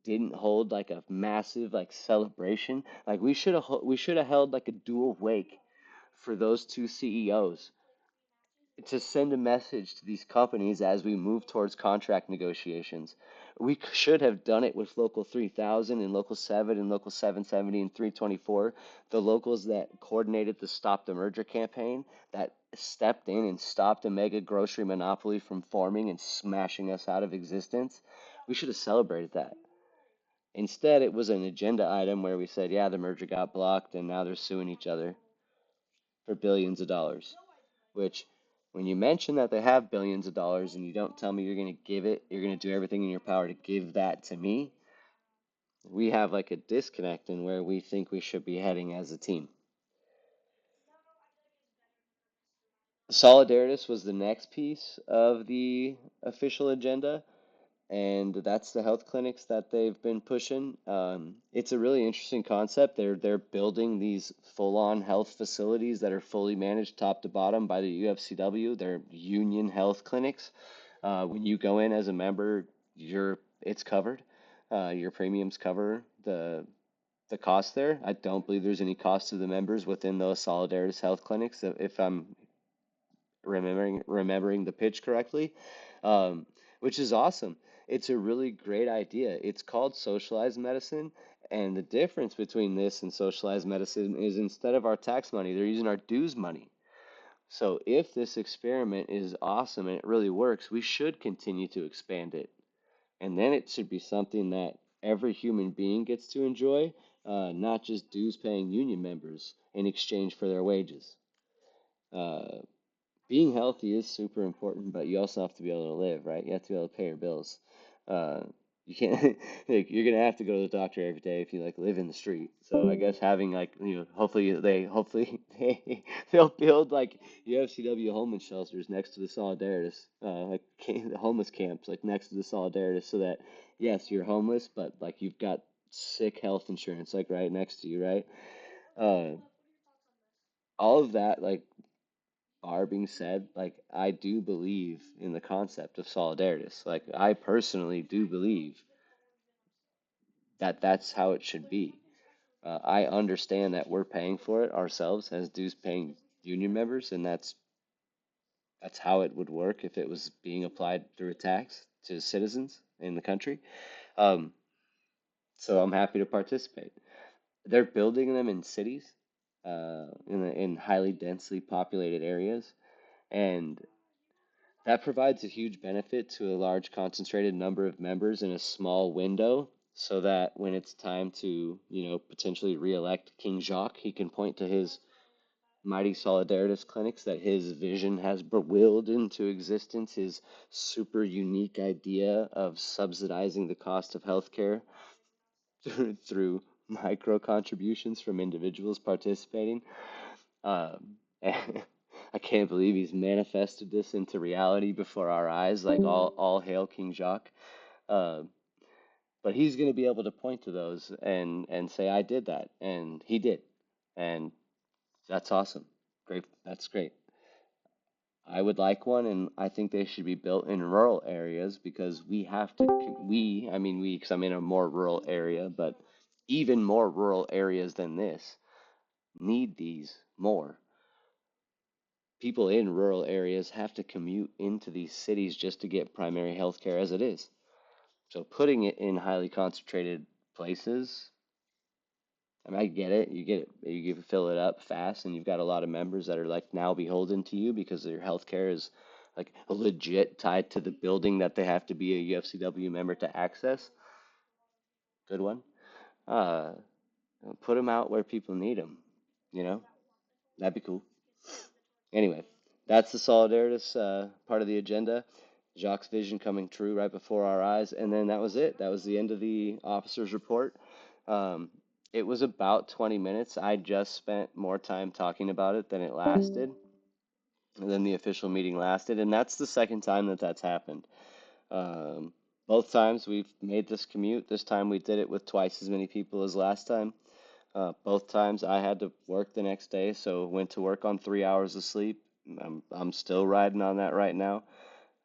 didn't hold like a massive like celebration, like we should have held like a dual wake for those two CEOs to send a message to these companies as we move towards contract negotiations. We should have done it with Local 3000 and Local 7 and Local 770 and 324, the locals that coordinated the Stop the Merger campaign, that stepped in and stopped a mega grocery monopoly from forming and smashing us out of existence. We should have celebrated that. Instead, it was an agenda item where we said, yeah, the merger got blocked and now they're suing each other for billions of dollars. Which, when you mention that they have billions of dollars and you don't tell me you're going to give it, you're going to do everything in your power to give that to me, We have like a disconnect in where we think we should be heading as a team. Solidaritus was the next piece of the official agenda, and that's the health clinics that they've been pushing. It's a really interesting concept. They're building these full-on health facilities that are fully managed top to bottom by the UFCW. They're union health clinics. When you go in as a member, it's covered. Your premiums cover the cost there. I don't believe there's any cost to the members within those Solidaritus health clinics, if I'm remembering the pitch correctly, um, which is awesome. It's a really great idea. It's called socialized medicine, and the difference between this and socialized medicine is instead of our tax money, they're using our dues money. So if this experiment is awesome and it really works, we should continue to expand it. And then it should be something that every human being gets to enjoy, not just dues paying union members in exchange for their wages. Uh, Being healthy is super important, but you also have to be able to live, right? You have to be able to pay your bills. Uh, you can't, like, you're gonna have to go to the doctor every day if you like live in the street. So I guess having like, hopefully they'll build like UFCW homeless shelters next to the Solidaritus, the homeless camps like next to the Solidaritus, so that yes, you're homeless, but like you've got sick health insurance like right next to you, right? Uh, all of that like are being said, like I do believe in the concept of solidarities. Like I personally do believe that that's how it should be. I understand that we're paying for it ourselves as dues paying union members, and that's how it would work if it was being applied through a tax to citizens in the country. Um, so I'm happy to participate. They're building them in cities, in highly densely populated areas, and that provides a huge benefit to a large concentrated number of members in a small window so that when it's time to, potentially re-elect King Jacques, he can point to his mighty Solidaritus clinics that his vision has willed into existence, his super unique idea of subsidizing the cost of healthcare through micro contributions from individuals participating. I can't believe he's manifested this into reality before our eyes, like all hail King Jacques. Uh, but he's going to be able to point to those and say, I did that, and he did, and that's awesome. Great, that's great. I would like one, and I think they should be built in rural areas because we have to. I mean, because I'm in a more rural area, but even more rural areas than this need these more. People in rural areas have to commute into these cities just to get primary health care as it is. So putting it in highly concentrated places, I mean, I get it. You get it. You can fill it up fast, and you've got a lot of members that are like now beholden to you because their health care is like legit tied to the building that they have to be a UFCW member to access. Good one. Uh, put them out where people need them. You know, that'd be cool. Anyway, that's the Solidaritus part of the agenda. Jacques' vision coming true right before our eyes. And then that was it. That was the end of the officer's report. Um, it was about 20 minutes. I just spent more time talking about it than it lasted, than the official meeting lasted. And that's the second time that that's happened. Um, both times we've made this commute. This time we did it with twice as many people as last time. Both times I had to work the next day, so went to work on 3 hours of sleep. I'm still riding on that right now.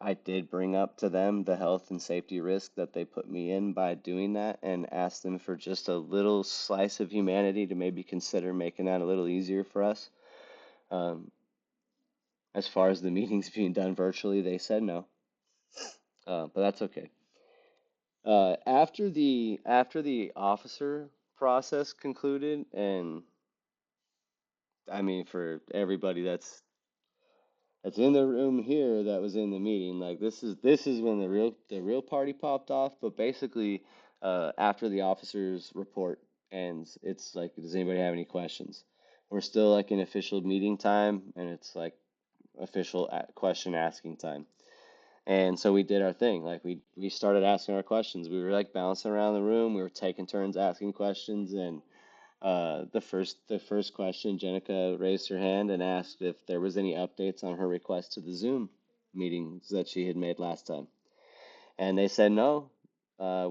I did bring up to them the health and safety risk that they put me in by doing that and asked them for just a little slice of humanity to maybe consider making that a little easier for us. Um, as far as the meetings being done virtually, they said no, but that's okay. After the officer process concluded, and I mean for everybody that's in the room here that was in the meeting. Like this is when the real party popped off. But basically, after the officer's report ends, it's like, does anybody have any questions? We're still like in official meeting time, and it's like official question asking time. And so we did our thing. Like we started asking our questions. We were like bouncing around the room. We were taking turns asking questions. And the first question, Jenica raised her hand and asked if there was any updates on her request to the Zoom meetings that she had made last time. And they said no.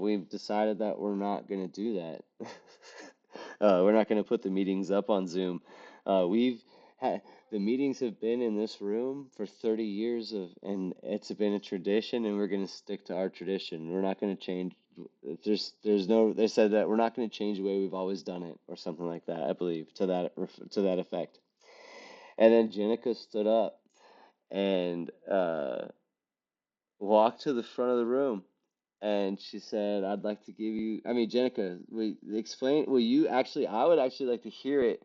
We've decided that we're not going to do that. We're not going to put the meetings up on Zoom. We've had the meetings have been in this room for 30 years and it's been a tradition, and we're going to stick to our tradition. We're not going to change. There's no. They said that we're not going to change the way we've always done it, or something like that. I believe to that effect. And then Jenica stood up and walked to the front of the room, and she said, "I'd like to give you." I mean, Jenica, explain. Will you actually? I would actually like to hear it.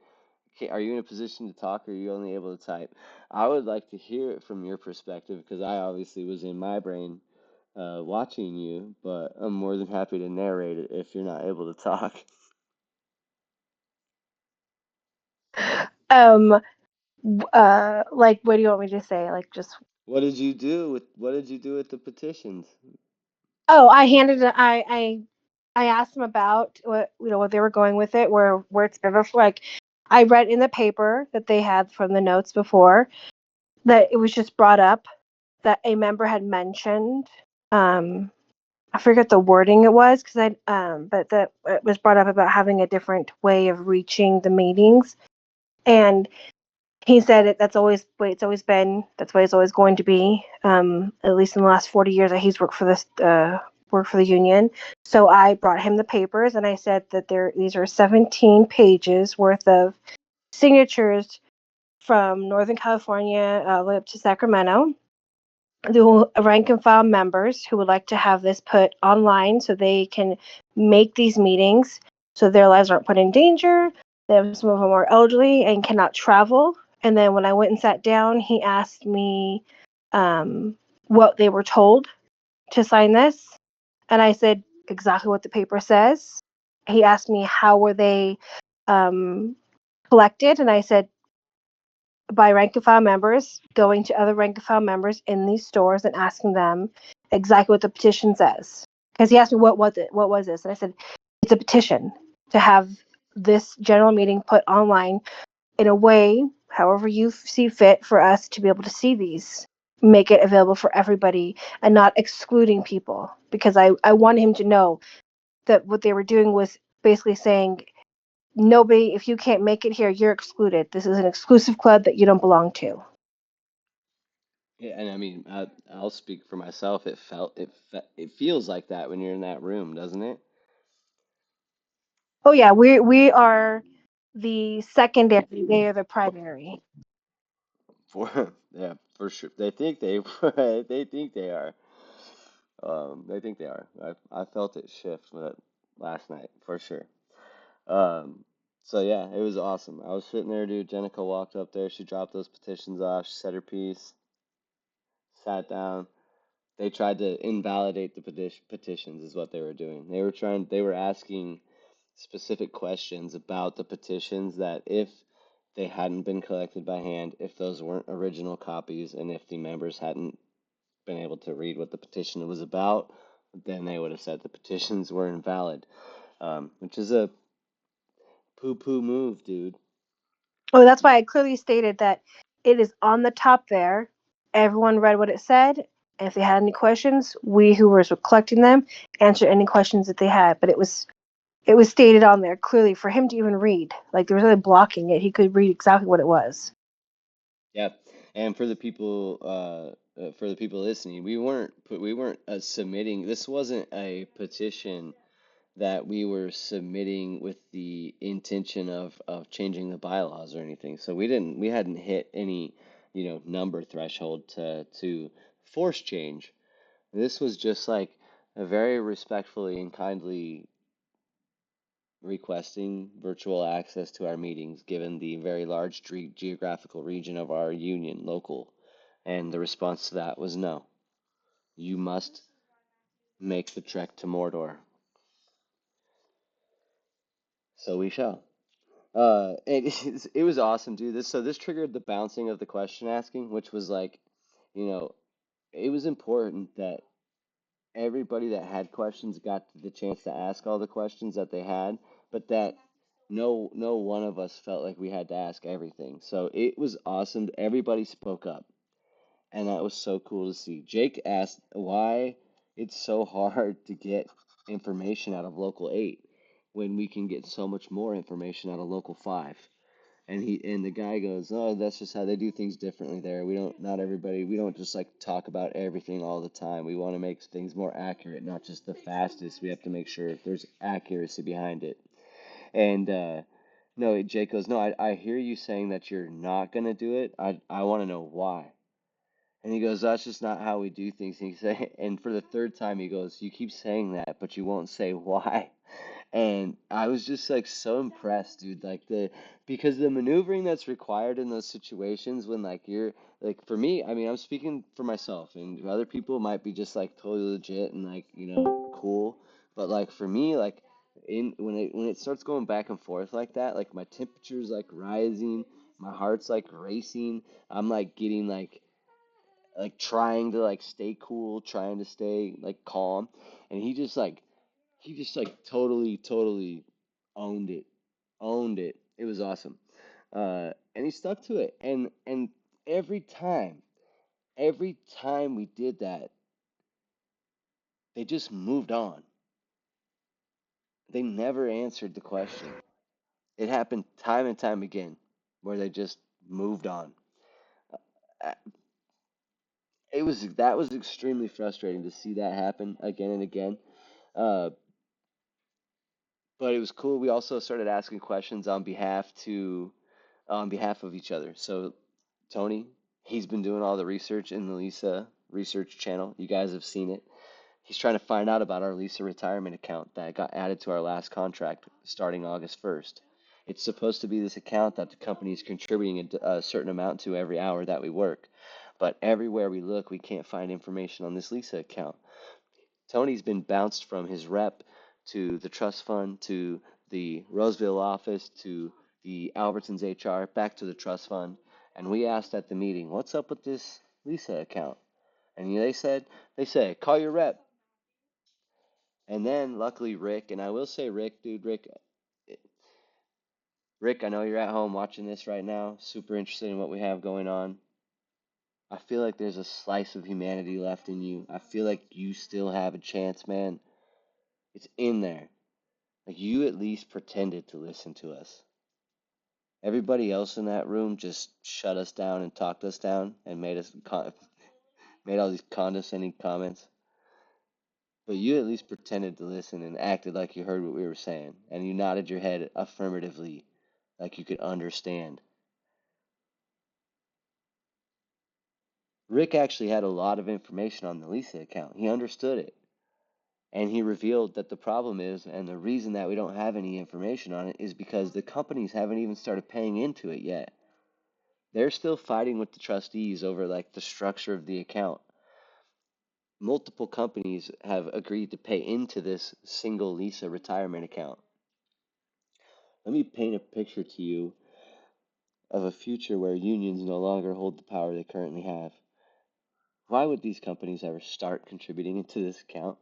Are you in a position to talk, or are you only able to type? I would like to hear it from your perspective because I obviously was in my brain watching you, but I'm more than happy to narrate it if you're not able to talk. Um, like, what do you want me to say? Like, just, What did you do with the petitions? oh, I handed it, I asked them about what they were going with it, where it's been before. Like, I read in the paper that they had from the notes before that it was just brought up that a member had mentioned, I forget the wording it was because but that it was brought up about having a different way of reaching the meetings, and he said that's always the way it's always been. That's the way it's always going to be. At least in the last 40 years that he's worked for the union. So I brought him the papers and I said that these are 17 pages worth of signatures from Northern California way up to Sacramento. The rank and file members who would like to have this put online so they can make these meetings so their lives aren't put in danger. Some of them are elderly and cannot travel. And then when I went and sat down, he asked me what they were told to sign this. And I said exactly what the paper says. He asked me how were they um, collected. And I said by rank and file members going to other rank and file members in these stores and asking them exactly what the petition says. Because he asked me what was it, what was this, and I said it's a petition to have this general meeting put online in a way, however you see fit, for us to be able to see these, make it available for everybody, and not excluding people. Because I wanted him to know that what they were doing was basically saying nobody, if you can't make it here, you're excluded. This is an exclusive club that you don't belong to. Yeah, and I mean, I'll speak for myself. It feels like that when you're in that room, doesn't it? Oh yeah, we are the secondary. They are the primary. Yeah, for sure. They think they are. They think they are. I felt it shift last night for sure. Um, so yeah, it was awesome. I was sitting there, dude. Jenica walked up there. She dropped those petitions off. She said her piece, sat down. They tried to invalidate the petitions, is what they were doing. They were asking specific questions about the petitions that if they hadn't been collected by hand, if those weren't original copies, and if the members hadn't been able to read what the petition was about, then they would have said the petitions were invalid, which is a poo-poo move, dude. Oh, that's why I clearly stated that it is on the top there. Everyone read what it said. And if they had any questions, we who were collecting them answered any questions that they had. But it was stated on there clearly for him to even read. Like there was nothing blocking it. He could read exactly what it was. Yeah, and for the people listening, we weren't submitting. This wasn't a petition that we were submitting with the intention of changing the bylaws or anything. So we hadn't hit any, number threshold to force change. This was just like a very respectfully and kindly requesting virtual access to our meetings, given the very large geographical region of our union, local. And the response to that was no. You must make the trek to Mordor. So we shall. It was awesome, dude. This triggered the bouncing of the question asking, which was like, you know, it was important that everybody that had questions got the chance to ask all the questions that they had, but that no one of us felt like we had to ask everything. So it was awesome. Everybody spoke up, and that was so cool to see. Jake asked why it's so hard to get information out of Local 8 when we can get so much more information out of Local 5. And the guy goes, "Oh, that's just how they do things differently there. We don't, not everybody, we don't just like talk about everything all the time. We want to make things more accurate, not just the fastest. We have to make sure there's accuracy behind it." And no, Jake goes, "No, I hear you saying that you're not gonna do it. I want to know why." And he goes, "That's just not how we do things." And he say, and for the third time, he goes, "You keep saying that, but you won't say why." And I was just like so impressed, dude. Like because the maneuvering that's required in those situations when like you're like for me, I mean, I'm speaking for myself, and other people might be just like totally legit and like, cool. But like for me, like in when it starts going back and forth like that, like my temperature's like rising, my heart's like racing. I'm like getting like trying to like stay cool, trying to stay like calm, and he just like totally owned it, owned it. It was awesome, and he stuck to it, and every time, every time we did that, they just moved on. They never answered the question. It happened time and time again where they just moved on. Uh, that was extremely frustrating to see that happen again and again. Uh, but it was cool. We also started asking questions on behalf of each other. So Tony, he's been doing all the research in the Lisa research channel. You guys have seen it. He's trying to find out about our Lisa retirement account that got added to our last contract starting August 1st. It's supposed to be this account that the company is contributing a certain amount to every hour that we work. But everywhere we look, we can't find information on this Lisa account. Tony's been bounced from his rep to the trust fund to the Roseville office to the Albertsons HR back to the trust fund. And we asked at the meeting, "What's up with this Lisa account?" And they said, "Call your rep." And then luckily Rick, and I will say Rick, dude, Rick, I know you're at home watching this right now, super interested in what we have going on. I feel like there's a slice of humanity left in you. I feel like you still have a chance, man. It's in there. Like you at least pretended to listen to us. Everybody else in that room just shut us down and talked us down and made all these condescending comments. But you at least pretended to listen and acted like you heard what we were saying, and you nodded your head affirmatively, like you could understand. Rick actually had a lot of information on the Lisa account. He understood it. And he revealed that the problem is, and the reason that we don't have any information on it is because the companies haven't even started paying into it yet. They're still fighting with the trustees over like the structure of the account. Multiple companies have agreed to pay into this single Lisa retirement account. Let me paint a picture to you of a future where unions no longer hold the power they currently have. Why would these companies ever start contributing into this account?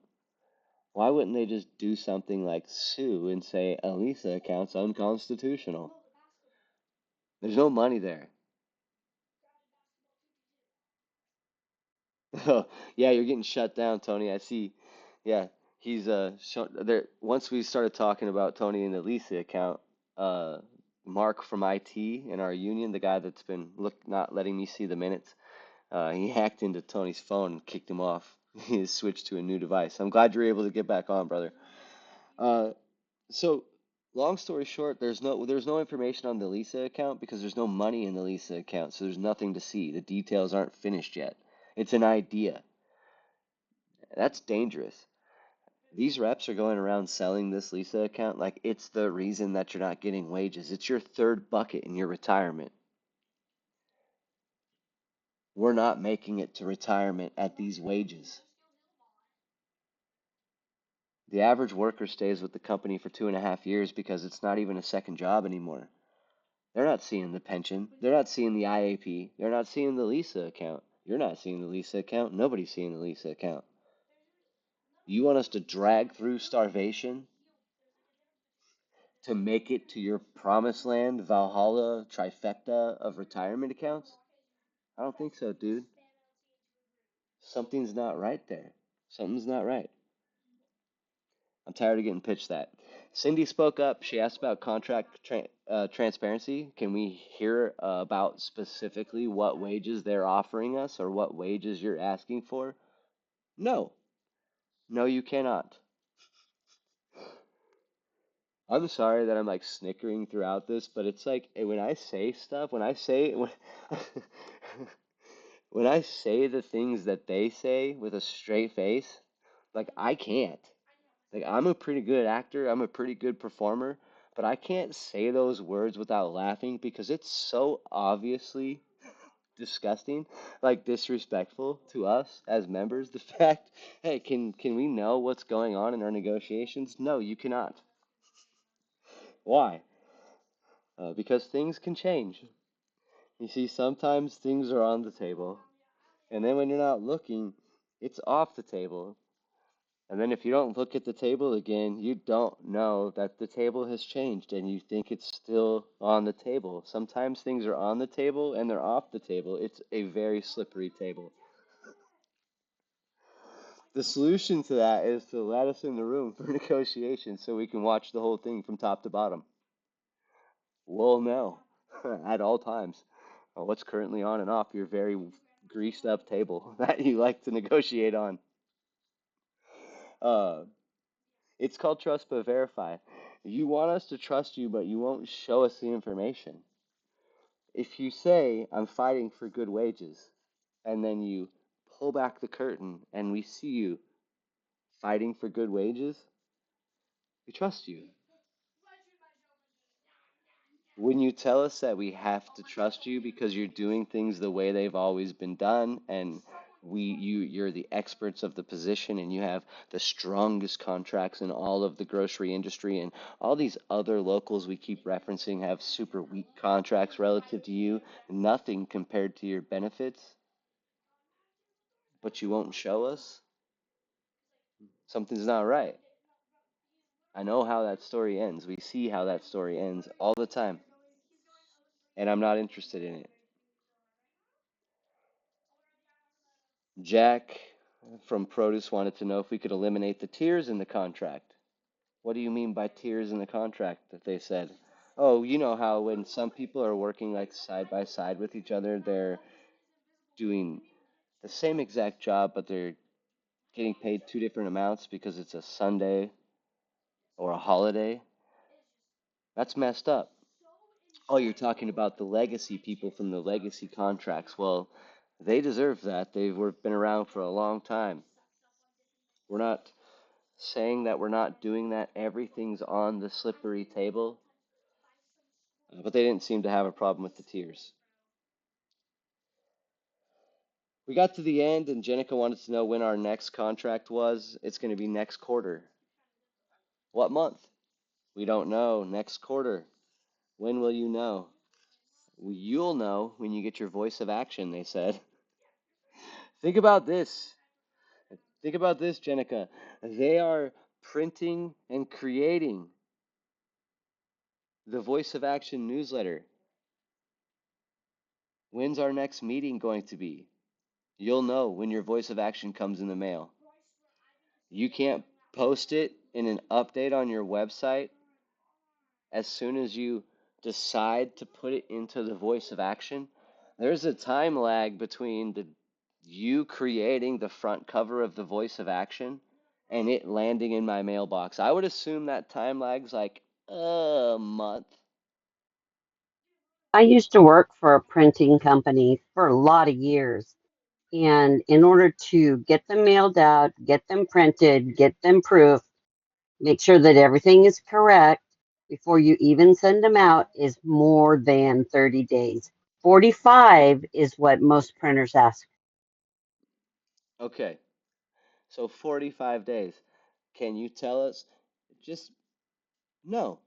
Why wouldn't they just do something like sue and say a Lisa account's unconstitutional? There's no money there. Oh, yeah, you're getting shut down, Tony. I see. Yeah, he's there. Once we started talking about Tony and the Lisa account, uh, Mark from IT in our union, the guy that's been not letting me see the minutes, he hacked into Tony's phone and kicked him off. He switched to a new device. I'm glad you're able to get back on, brother. Uh, so long story short, there's no information on the Lisa account because there's no money in the Lisa account, so there's nothing to see. The details aren't finished yet. It's an idea. That's dangerous. These reps are going around selling this Lisa account like it's the reason that you're not getting wages. It's your third bucket in your retirement. We're not making it to retirement at these wages. The average worker stays with the company for 2.5 years because it's not even a second job anymore. They're not seeing the pension. They're not seeing the IAP. They're not seeing the Lisa account. You're not seeing the Lisa account. Nobody's seeing the Lisa account. You want us to drag through starvation to make it to your promised land, Valhalla trifecta of retirement accounts? I don't think so, dude. Something's not right there. Something's not right. I'm tired of getting pitched that. Cindy spoke up. She asked about transparency. Can we hear about specifically what wages they're offering us or what wages you're asking for? No. No, you cannot. I'm sorry that I'm like snickering throughout this, but it's like when I say stuff, when I say the things that they say with a straight face, like I can't. Like I'm a pretty good actor, I'm a pretty good performer, but I can't say those words without laughing because it's so obviously disgusting, like disrespectful to us as members. The fact, hey, can we know what's going on in our negotiations? No, you cannot. Why? Because things can change. You see, sometimes things are on the table, and then when you're not looking, it's off the table. And then if you don't look at the table again, you don't know that the table has changed and you think it's still on the table. Sometimes things are on the table and they're off the table. It's a very slippery table. The solution to that is to let us in the room for negotiations so we can watch the whole thing from top to bottom. We'll know at all times what's currently on and off your very greased up table that you like to negotiate on. Uh, It's called trust but verify. You want us to trust you, but you won't show us the information. If you say, I'm fighting for good wages, and then you pull back the curtain and we see you fighting for good wages, we trust you. When you tell us that we have to trust you because you're doing things the way they've always been done and you're the experts of the position and you have the strongest contracts in all of the grocery industry and all these other locals we keep referencing have super weak contracts relative to you, nothing compared to your benefits, but you won't show us, something's not right. I know how that story ends. We see how that story ends all the time, and I'm not interested in it. Jack from Produce wanted to know if we could eliminate the tiers in the contract. What do you mean by tiers in the contract that they said? Oh, you know how when some people are working like side by side with each other, they're doing the same exact job, but they're getting paid two different amounts because it's a Sunday or a holiday? That's messed up. Oh, you're talking about the legacy people from the legacy contracts. Well, they deserve that. Been around for a long time. We're not saying that we're not doing that. Everything's on the slippery table, but they didn't seem to have a problem with the tiers. We got to the end, and Jenica wanted to know when our next contract was. It's going to be next quarter. What month? We don't know. Next quarter. When will you know? You'll know when you get your voice of action, they said. Think about this. Think about this, Jenica. They are printing and creating the voice of action newsletter. When's our next meeting going to be? You'll know when your voice of action comes in the mail. You can't post it in an update on your website as soon as you decide to put it into the voice of action. There's a time lag between you creating the front cover of the voice of action and it landing in my mailbox. I would assume that time lag's like a month. I used to work for a printing company for a lot of years. And in order to get them mailed out, get them printed, get them proofed, make sure that everything is correct before you even send them out is more than 30 days. 45 is what most printers ask. Okay, so 45 days. Can you tell us? Just no.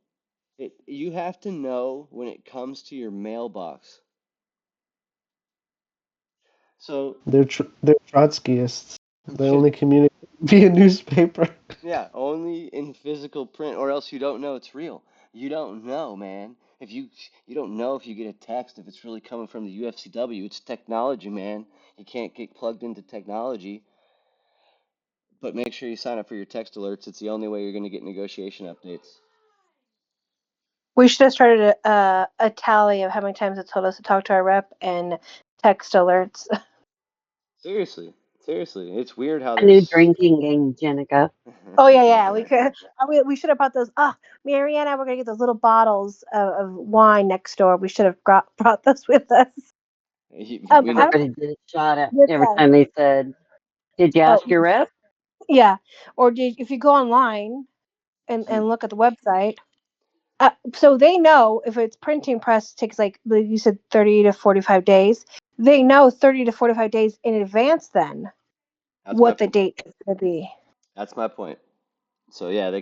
You have to know when it comes to your mailbox. So, They're Trotskyists. They only communicate via newspaper. yeah, only in physical print, or else you don't know it's real. You don't know, man. If you don't know if you get a text if it's really coming from the UFCW. It's technology, man. You can't get plugged into technology. But make sure you sign up for your text alerts. It's the only way you're going to get negotiation updates. We should have started a tally of how many times it told us to talk to our rep and text alerts. Seriously, seriously, it's weird how A new there's. drinking game, Jenica. Oh yeah, we could. We should have bought those. Oh, Marianne, we're gonna get those little bottles of wine next door. We should have brought those with us. We I know. don't Everybody did a shot at with every time they said, "Did you Oh, ask your rep?" yeah. Or if you go online and look at the website, so they know if it's printing press takes like you said 30 to 45 days. They know 30 to 45 days in advance then That's my what the point. date is going to be. That's my point. So yeah, they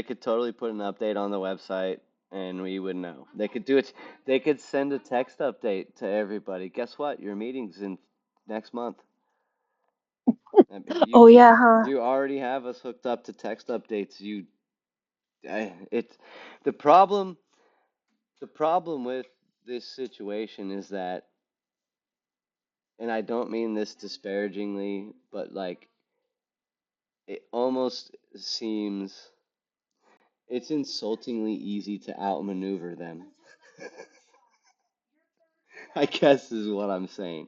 could totally put an update on the website, and we would know. They could do it. They could send a text update to everybody. Guess what? Your meeting's in next month. I mean, Oh yeah, huh? you already have us hooked up to text updates. It's the problem. The problem with this situation is that, and I don't mean this disparagingly, but like it almost seems it's insultingly easy to outmaneuver them. I guess is what I'm saying.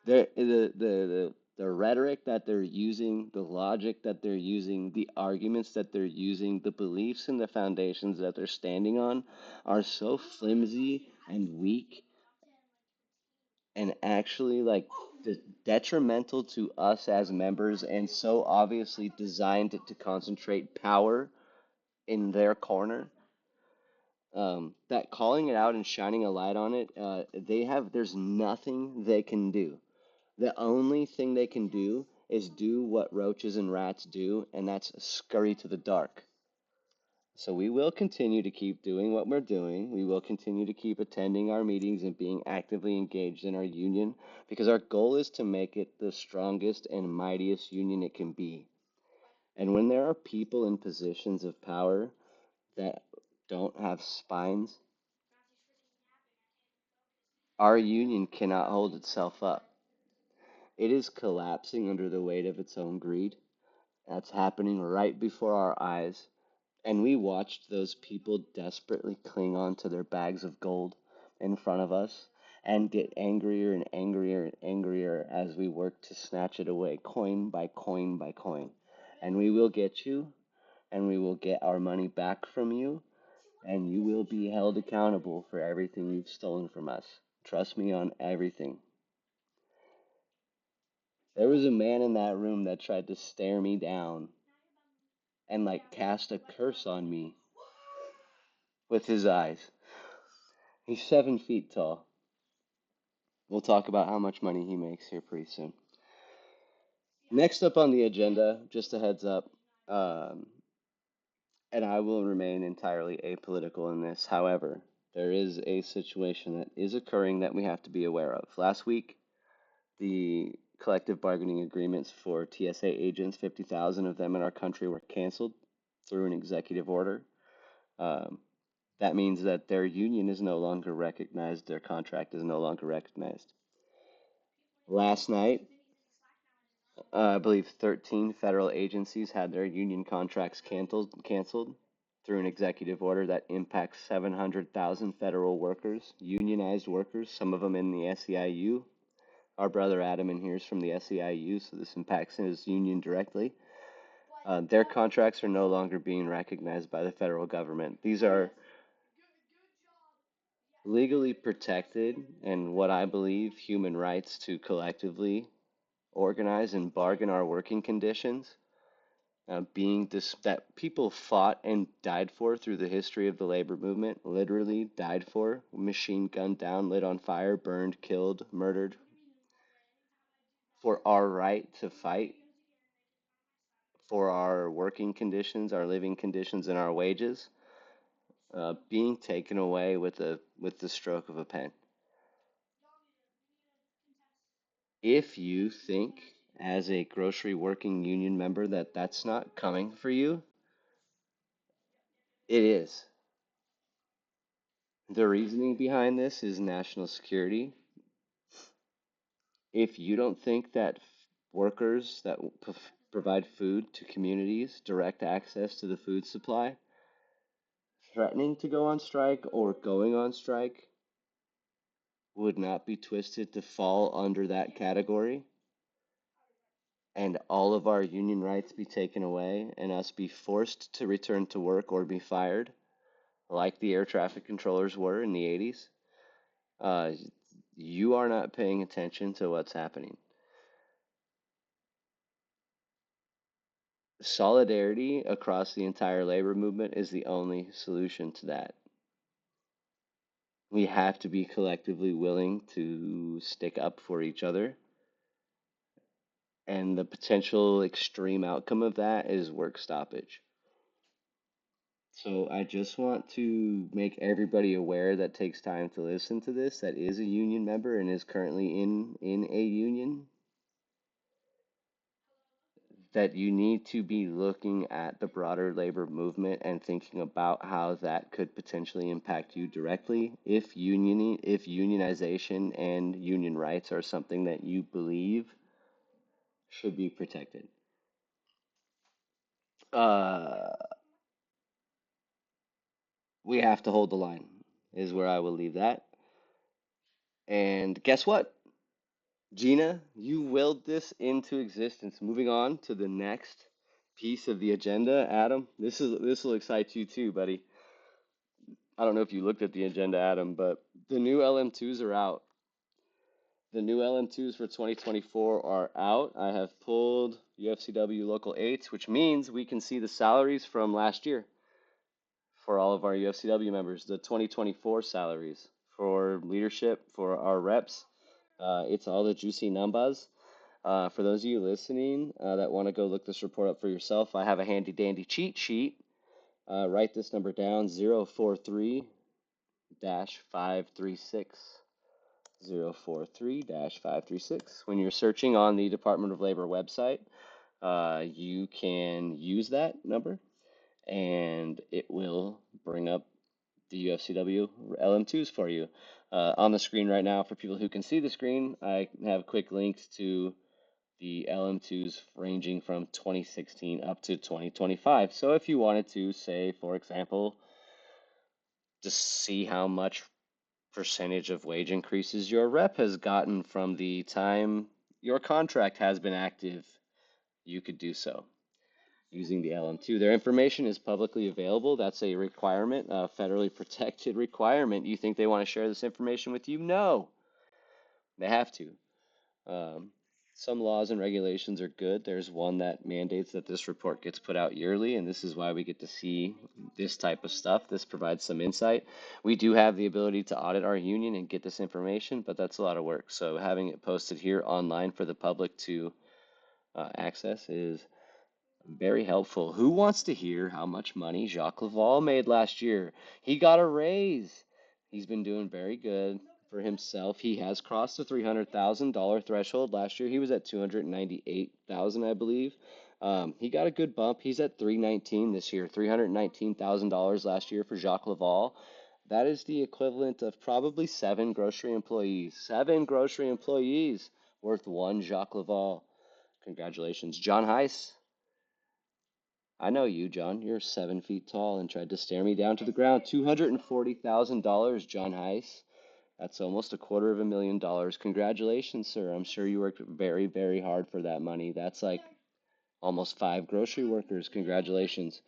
The rhetoric that they're using, the logic that they're using, the arguments that they're using, the beliefs and the foundations that they're standing on are so flimsy and weak and actually like detrimental to us as members and so obviously designed to concentrate power in their corner, that calling it out and shining a light on it, there's nothing they can do. The only thing they can do is do what roaches and rats do, and that's scurry to the dark. So we will continue to keep doing what we're doing. We will continue to keep attending our meetings and being actively engaged in our union because our goal is to make it the strongest and mightiest union it can be. And when there are people in positions of power that don't have spines, our union cannot hold itself up. It is collapsing under the weight of its own greed. That's happening right before our eyes. And we watched those people desperately cling on to their bags of gold in front of us and get angrier and angrier and angrier as we work to snatch it away, coin by coin by coin. And we will get you, and we will get our money back from you, and you will be held accountable for everything you've stolen from us. Trust me on everything. There was a man in that room that tried to stare me down and like cast a curse on me with his eyes. He's 7 feet tall. We'll talk about how much money he makes here pretty soon. Next up on the agenda, just a heads up, um, and I will remain entirely apolitical in this. However, there is a situation that is occurring that we have to be aware of. Last week, the collective bargaining agreements for TSA agents, 50,000 of them in our country, were canceled through an executive order. Um, that means that their union is no longer recognized, their contract is no longer recognized. Last night, I believe 13 federal agencies had their union contracts canceled through an executive order that impacts 700,000 federal workers, unionized workers, some of them in the SEIU. Our brother Adam in here is from the SEIU, so this impacts his union directly. Their contracts are no longer being recognized by the federal government. These are legally protected and what I believe human rights to collectively organize and bargain our working conditions, that people fought and died for through the history of the labor movement, literally died for, machine gunned down, lit on fire, burned, killed, murdered, for our right to fight for our working conditions, our living conditions, and our wages, being taken away with the stroke of a pen. If you think, as a grocery working union member, that that's not coming for you, it is. The reasoning behind this is national security. If you don't think that workers that provide food to communities, direct access to the food supply, threatening to go on strike or going on strike would not be twisted to fall under that category, and all of our union rights be taken away and us be forced to return to work or be fired, like the air traffic controllers were in the 80s, uh, you are not paying attention to what's happening. Solidarity across the entire labor movement is the only solution to that. We have to be collectively willing to stick up for each other, and the potential extreme outcome of that is work stoppage. So I just want to make everybody aware that takes time to listen to this, that is a union member and is currently in a union, that you need to be looking at the broader labor movement and thinking about how that could potentially impact you directly if unionization and union rights are something that you believe should be protected. Uh, we have to hold the line, is where I will leave that. And guess what? Gina, you willed this into existence. Moving on to the next piece of the agenda, Adam. This will excite you too, buddy. I don't know if you looked at the agenda, Adam, but the new LM2s are out. The new LM2s for 2024 are out. I have pulled UFCW Local 8s, which means we can see the salaries from last year for all of our UFCW members, the 2024 salaries for leadership, for our reps. It's all the juicy numbers. For those of you listening that want to go look this report up for yourself, I have a handy dandy cheat sheet. Write this number down, 043 536. 043-536. When you're searching on the Department of Labor website, you can use that number and it will bring up the UFCW LM2s for you. On the screen right now, for people who can see the screen, I have quick links to the LM2s ranging from 2016 up to 2025. So if you wanted to, say, for example, just see how much percentage of wage increases your rep has gotten from the time your contract has been active, you could do so using the LM2. Their information is publicly available. That's a requirement, a federally protected requirement. You think they want to share this information with you? No, they have to. Um, some laws and regulations are good. There's one that mandates that this report gets put out yearly, and this is why we get to see this type of stuff. This provides some insight. We do have the ability to audit our union and get this information, but that's a lot of work. So having it posted here online for the public to access is very helpful. Who wants to hear how much money Jacques Laval made last year? He got a raise. He's been doing very good for himself. He has crossed the $300,000 threshold. Last year he was at 298,000, I believe. He got a good bump. He's at 319 this year. $319,000 last year for Jacques Laval. That is the equivalent of probably seven grocery employees. Seven grocery employees worth one Jacques Laval. Congratulations, John Heiss. I know you, John. You're 7 feet tall and tried to stare me down to the ground. $240,000, John Heiss. That's almost $250,000. Congratulations, sir. I'm sure you worked very, very hard for that money. That's like almost five grocery workers. Congratulations.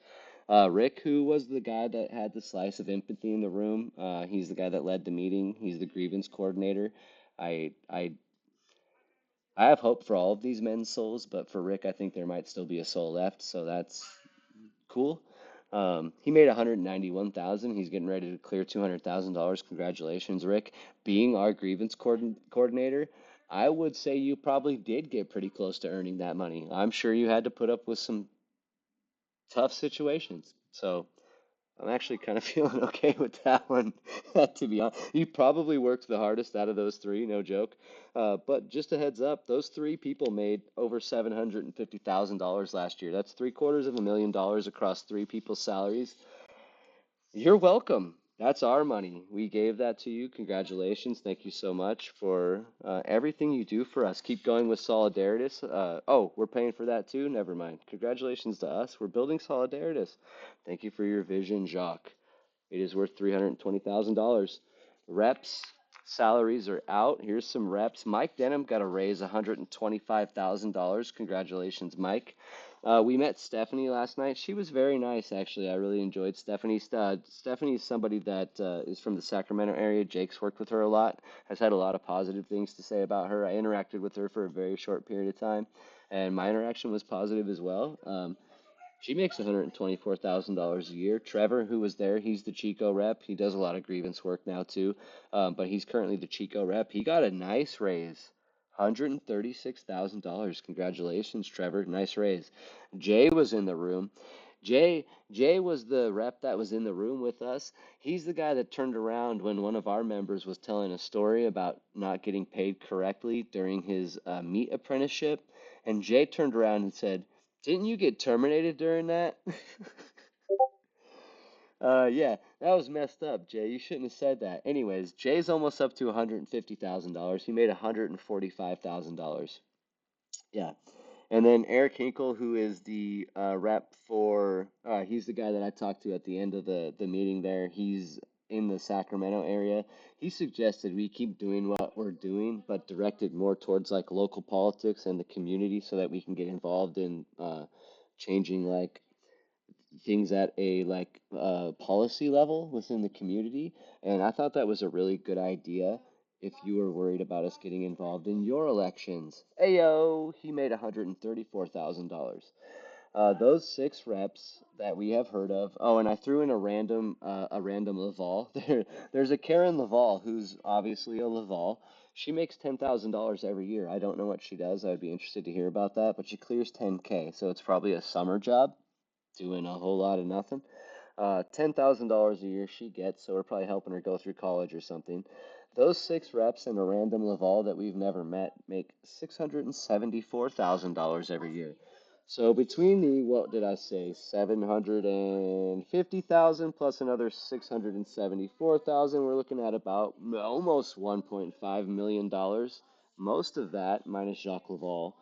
Rick, who was the guy that had the slice of empathy in the room, he's the guy that led the meeting. He's the grievance coordinator. I, I, I have hope for all of these men's souls, but for Rick, I think there might still be a soul left. So that's cool. He made 191,000. He's getting ready to clear $200,000. Congratulations, Rick. Being our grievance coordinator, I would say you probably did get pretty close to earning that money. I'm sure you had to put up with some tough situations. So I'm actually kind of feeling okay with that one, to be honest. You probably worked the hardest out of those three, no joke. But just a heads up, those three people made over $750,000 last year. That's $750,000 across three people's salaries. You're welcome. That's our money. We gave that to you. Congratulations. Thank you so much for everything you do for us. Keep going with Solidaritus. Oh, we're paying for that too? Never mind. Congratulations to us. We're building Solidaritus. Thank you for your vision, Jacques. It is worth $320,000. Reps, salaries are out. Here's some reps. Mike Denham got a raise, $125,000. Congratulations, Mike. We met Stephanie last night. She was very nice, actually. I really enjoyed Stephanie. Stephanie is somebody that is from the Sacramento area. Jake's worked with her a lot, has had a lot of positive things to say about her. I interacted with her for a very short period of time, and my interaction was positive as well. She makes $124,000 a year. Trevor, who was there, he's the Chico rep. He does a lot of grievance work now too, but he's currently the Chico rep. He got a nice raise, $136,000. Congratulations, Trevor. Nice raise. Jay was in the room. Jay was the rep that was in the room with us. He's the guy that turned around when one of our members was telling a story about not getting paid correctly during his meat apprenticeship, and Jay turned around and said, "Didn't you get terminated during that?" Yeah, that was messed up, Jay. You shouldn't have said that. Anyways, Jay's almost up to $150,000. He made $145,000. Yeah. And then Eric Hinkle, who is the rep for, he's the guy that I talked to at the end of the meeting there. He's in the Sacramento area. He suggested we keep doing what we're doing, but direct it more towards like local politics and the community so that we can get involved in changing like things at a like policy level within the community. And I thought that was a really good idea if you were worried about us getting involved in your elections. Ayo, he made $134,000. Those six reps that we have heard of. Oh, and I threw in a random Laval. There's a Karen Laval who's obviously a Laval. She makes $10,000 every year. I don't know what she does. I'd be interested to hear about that, but she clears 10K, so it's probably a summer job doing a whole lot of nothing. $10,000 a year she gets, so we're probably helping her go through college or something. Those six reps and a random Laval that we've never met make $674,000 every year. So between the, what did I say, 750,000 plus another 674,000, we're looking at about almost $1.5 million. Most of that, minus Jacques Laval,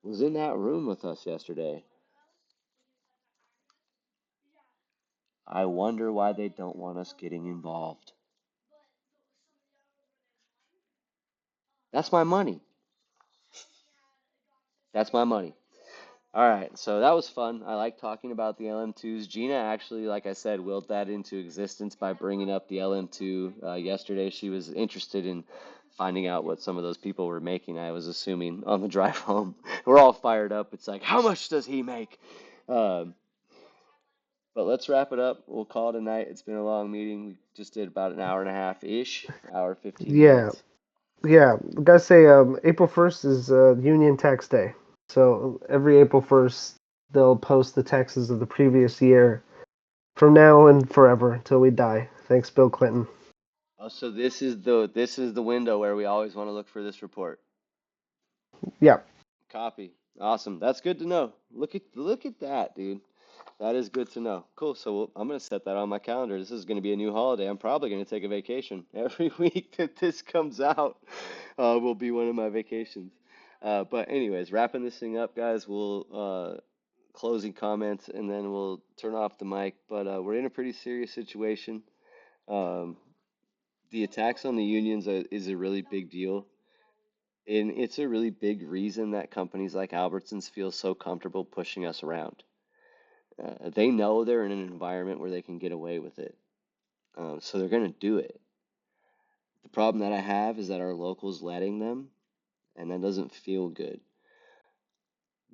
was in that room with us yesterday. I wonder why they don't want us getting involved. That's my money. That's my money. All right, so that was fun. I like talking about the LM2s. Gina actually, like I said, willed that into existence by bringing up the LM2 yesterday. She was interested in finding out what some of those people were making, I was assuming, on the drive home. We're all fired up. It's like, how much does he make? Um, but let's wrap it up. We'll call it a night. It's been a long meeting. We just did about an hour and a half-ish, hour 15 Yeah, minutes. yeah. Gotta say, April 1st is Union Tax Day. So every April 1st, they'll post the taxes of the previous year from now and forever until we die. Thanks, Bill Clinton. Oh, so this is the window where we always want to look for this report. Yeah. Copy. Awesome. That's good to know. Look at that, dude. That is good to know. Cool. So I'm gonna set that on my calendar. This is gonna be a new holiday. I'm probably gonna take a vacation every week that this comes out. Will be one of my vacations. But anyways, wrapping this thing up, guys. We'll closing comments and then we'll turn off the mic. But we're in a pretty serious situation. Um, the attacks on the unions is a really big deal. And it's a really big reason that companies like Albertsons feel so comfortable pushing us around. They know they're in an environment where they can get away with it. So they're going to do it. The problem that I have is that our locals letting them, and that doesn't feel good.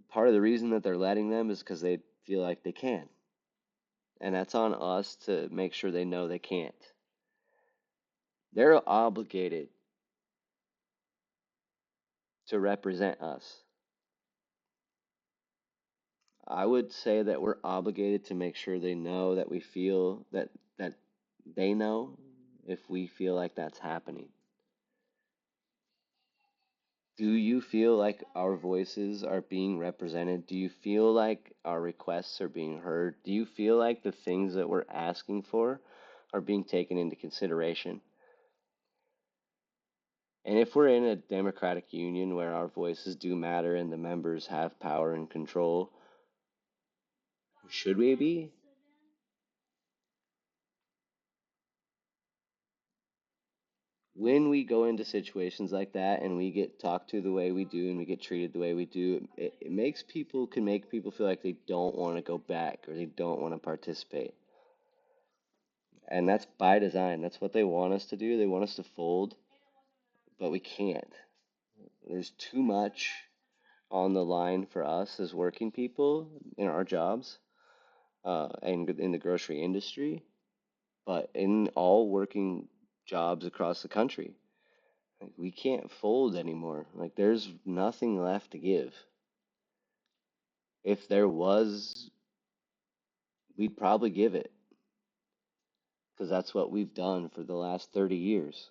Part of the reason that they're letting them is because they feel like they can. And that's on us to make sure they know they can't. They're obligated to represent us. I would say that we're obligated to make sure they know that we feel that they know if we feel like that's happening. Do you feel like our voices are being represented? Do you feel like our requests are being heard? Do you feel like the things that we're asking for are being taken into consideration? And if we're in a democratic union where our voices do matter and the members have power and control, should we be? When we go into situations like that and we get talked to the way we do and we get treated the way we do, it makes people can make people feel like they don't want to go back or they don't want to participate. And that's by design. That's what they want us to do. They want us to fold, but we can't. There's too much on the line for us as working people in our jobs, and in the grocery industry, but in all working jobs across the country. Like, we can't fold anymore. Like, there's nothing left to give. If there was, we'd probably give it because that's what we've done for the last 30 years.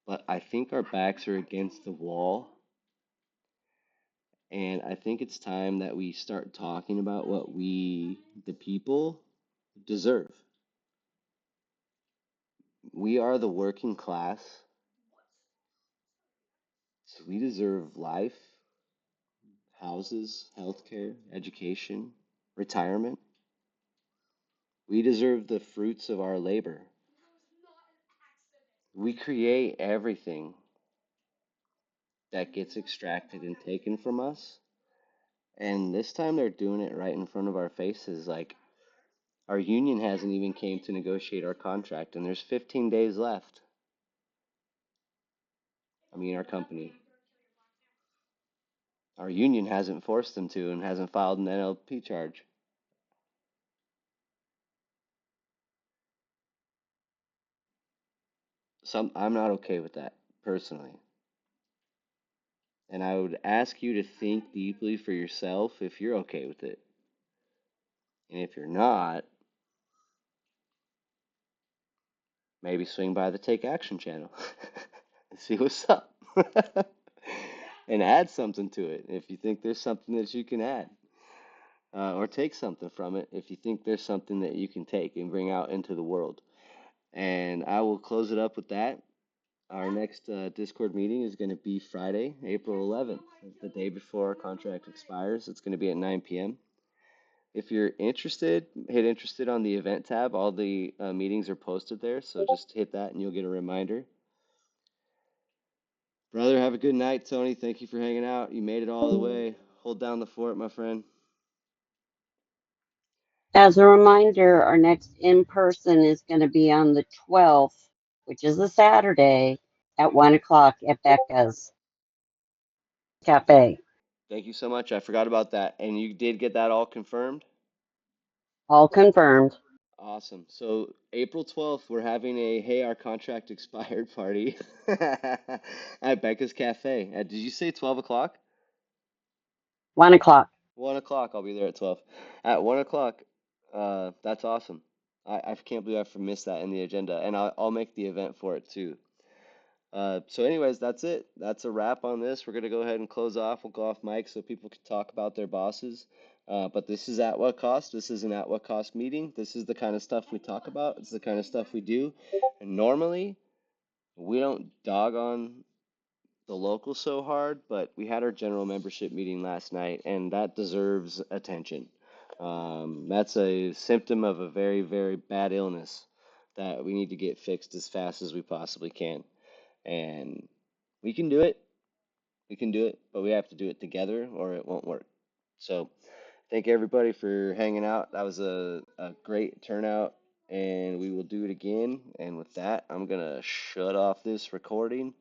But I think our backs are against the wall, and I think it's time that we start talking about what we, the people, deserve. We are the working class, so we deserve life, houses, healthcare, education, retirement. We deserve the fruits of our labor. We create everything that gets extracted and taken from us. And this time they're doing it right in front of our faces. Like, our union hasn't even came to negotiate our contract, and there's 15 days left. I mean, our company. Our union hasn't forced them to and hasn't filed an NLP charge. I'm not okay with that, personally. And I would ask you to think deeply for yourself if you're okay with it. And if you're not, maybe swing by the Take Action channel and see what's up. And add something to it if you think there's something that you can add. Or take something from it if you think there's something that you can take and bring out into the world. And I will close it up with that. Our next Discord meeting is going to be Friday, April 11th, the day before our contract expires. It's going to be at 9 p.m. If you're interested, hit interested on the event tab. All the meetings are posted there, so just hit that and you'll get a reminder. Brother, have a good night, Tony. Thank you for hanging out. You made it all the way. Hold down the fort, my friend. As a reminder, our next in-person is going to be on the 12th, which is a Saturday, at 1 o'clock at Becca's Cafe. Thank you so much. I forgot about that. And you did get that all confirmed? All confirmed. Awesome. So April 12th, we're having a Hey, our contract expired party at Becca's Cafe. Did you say 12 o'clock? 1 o'clock. 1 o'clock. I'll be there at 12. At 1 o'clock. That's awesome. I can't believe I missed that in the agenda. And I'll make the event for it too. So anyways, that's it. That's a wrap on this. We're gonna go ahead and close off. We'll go off mic so people can talk about their bosses. But this is at what cost? This is an at what cost meeting. This is the kind of stuff we talk about. It's the kind of stuff we do. And normally we don't dog on the locals so hard, but we had our general membership meeting last night, and that deserves attention. That's a symptom of a very, very bad illness that we need to get fixed as fast as we possibly can. And we can do it. We can do it, but we have to do it together or it won't work. So, thank everybody for hanging out. That was a great turnout, and we will do it again. And with that, I'm going to shut off this recording.